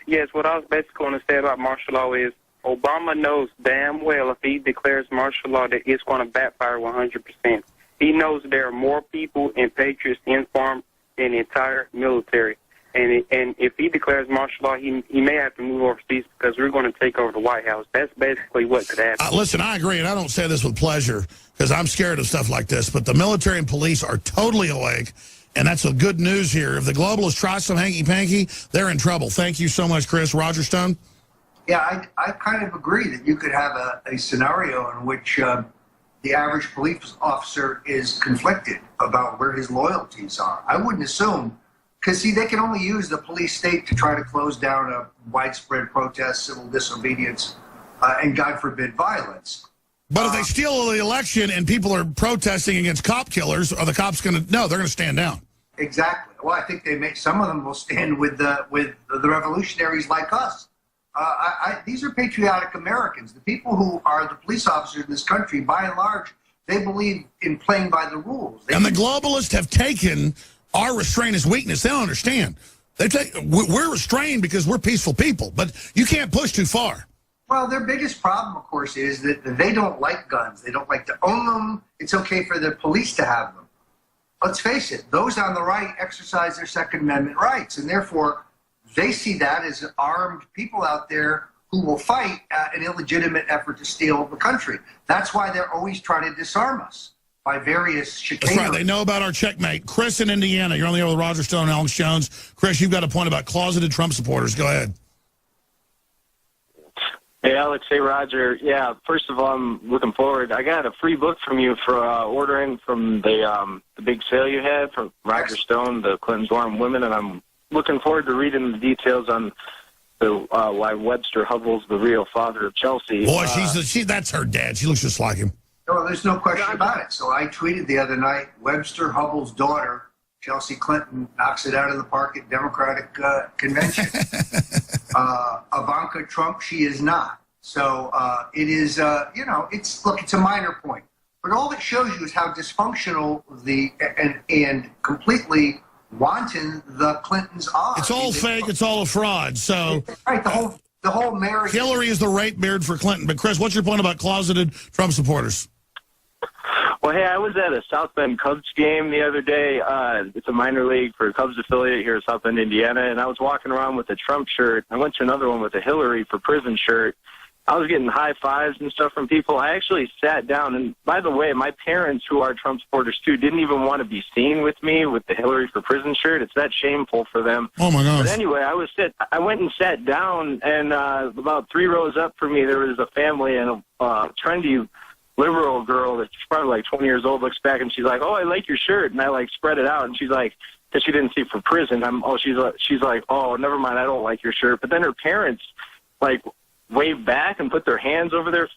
Yes, what I was basically going to say about martial law is Obama knows damn well if he declares martial law that it's going to backfire 100%. He knows there are more people and patriots informed than the entire military. And if he declares martial law, he may have to move overseas because we're going to take over the White House. That's basically what could happen. Listen, I agree, and I don't say this with pleasure because I'm scared of stuff like this, but the military and police are totally awake, and that's the good news here. If the globalists try some hanky-panky, they're in trouble. Thank you so much, Chris. Roger Stone? Yeah, I kind of agree that you could have a scenario in which the average police officer is conflicted about where his loyalties are. I wouldn't assume, because, see, they can only use the police state to try to close down a widespread protest, civil disobedience, and, God forbid, violence. But if they steal the election and people are protesting against cop killers, are the cops going to? No, they're going to stand down. Exactly. Well, I think some of them will stand with the revolutionaries like us. These are patriotic Americans. The people who are the police officers in this country, by and large, they believe in playing by the rules. And the globalists have taken our restraint as weakness. They don't understand. We're restrained because we're peaceful people, but you can't push too far. Well, their biggest problem, of course, is that they don't like guns. They don't like to own them. It's okay for the police to have them. Let's face it, those on the right exercise their Second Amendment rights, and therefore they see that as armed people out there who will fight an illegitimate effort to steal the country. That's why they're always trying to disarm us by various chicanery. That's right. They know about our checkmate. Chris in Indiana, you're on the air with Roger Stone and Alex Jones. Chris, you've got a point about closeted Trump supporters. Go ahead. Hey, Alex. Hey, Roger. Yeah, first of all, I'm looking forward. I got a free book from you for ordering from the big sale you had from Roger Stone, the Clinton's War on Women, and I'm looking forward to reading the details on why Webster Hubbell's the real father of Chelsea. Boy, that's her dad. She looks just like him. Well, there's no question about it. So I tweeted the other night, Webster Hubbell's daughter, Chelsea Clinton, knocks it out of the park at Democratic convention. Ivanka Trump, she is not. So it is, it's a minor point. But all it shows you is how dysfunctional and completely wanton the Clintons are. It's all fake. It's all a fraud. So right, the whole marriage. Hillary is the rape beard for Clinton. But Chris, what's your point about closeted Trump supporters? Well, hey, I was at a South Bend Cubs game the other day. It's a minor league for a Cubs affiliate here in South Bend, Indiana, and I was walking around with a Trump shirt. I went to another one with a Hillary for prison shirt. I was getting high fives and stuff from people. I actually sat down, and by the way, my parents, who are Trump supporters too, didn't even want to be seen with me with the Hillary for prison shirt. It's that shameful for them. Oh my gosh! But anyway, I went and sat down, and about 3 rows up from me, there was a family and a trendy liberal girl that's probably like 20 years old looks back and she's like, "Oh, I like your shirt," and I like spread it out, and she's like, because she didn't see for prison. She's like, "Oh, never mind, I don't like your shirt." But then her parents like waved back and put their hands over their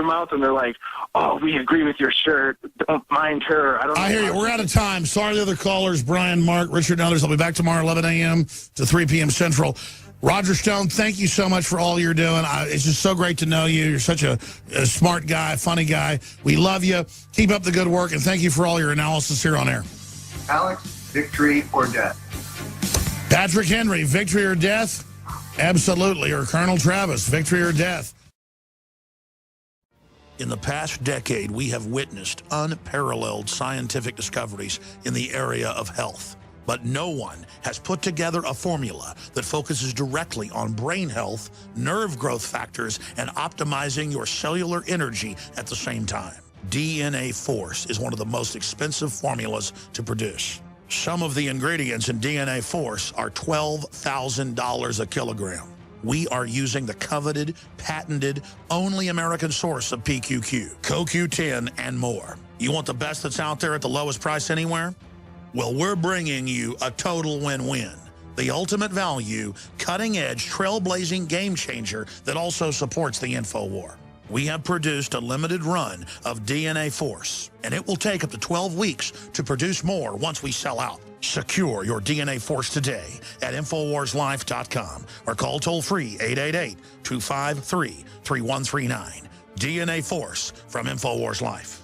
mouth, and they're like, "Oh, we agree with your shirt. Don't mind her." I hear you. We're out of time. Sorry to the other callers, Brian, Mark, Richard, and others. I'll be back tomorrow, 11 a.m. to 3 p.m. Central. Roger Stone, thank you so much for all you're doing. It's just so great to know you. You're such a smart guy, funny guy. We love you. Keep up the good work, and thank you for all your analysis here on air. Alex, victory or death? Patrick Henry, victory or death? Absolutely. Or Colonel Travis, victory or death? In the past decade, we have witnessed unparalleled scientific discoveries in the area of health. But no one has put together a formula that focuses directly on brain health, nerve growth factors, and optimizing your cellular energy at the same time. DNA Force is one of the most expensive formulas to produce. Some of the ingredients in DNA Force are $12,000 a kilogram. We are using the coveted, patented, only American source of PQQ, CoQ10, and more. You want the best that's out there at the lowest price anywhere? Well, we're bringing you a total win-win. The ultimate value, cutting-edge, trailblazing game changer that also supports the InfoWar. we have produced a limited run of DNA Force, and it will take up to 12 weeks to produce more once we sell out. Secure your DNA Force today at InfoWarsLife.com or call toll-free 888-253-3139. DNA Force from InfoWars Life.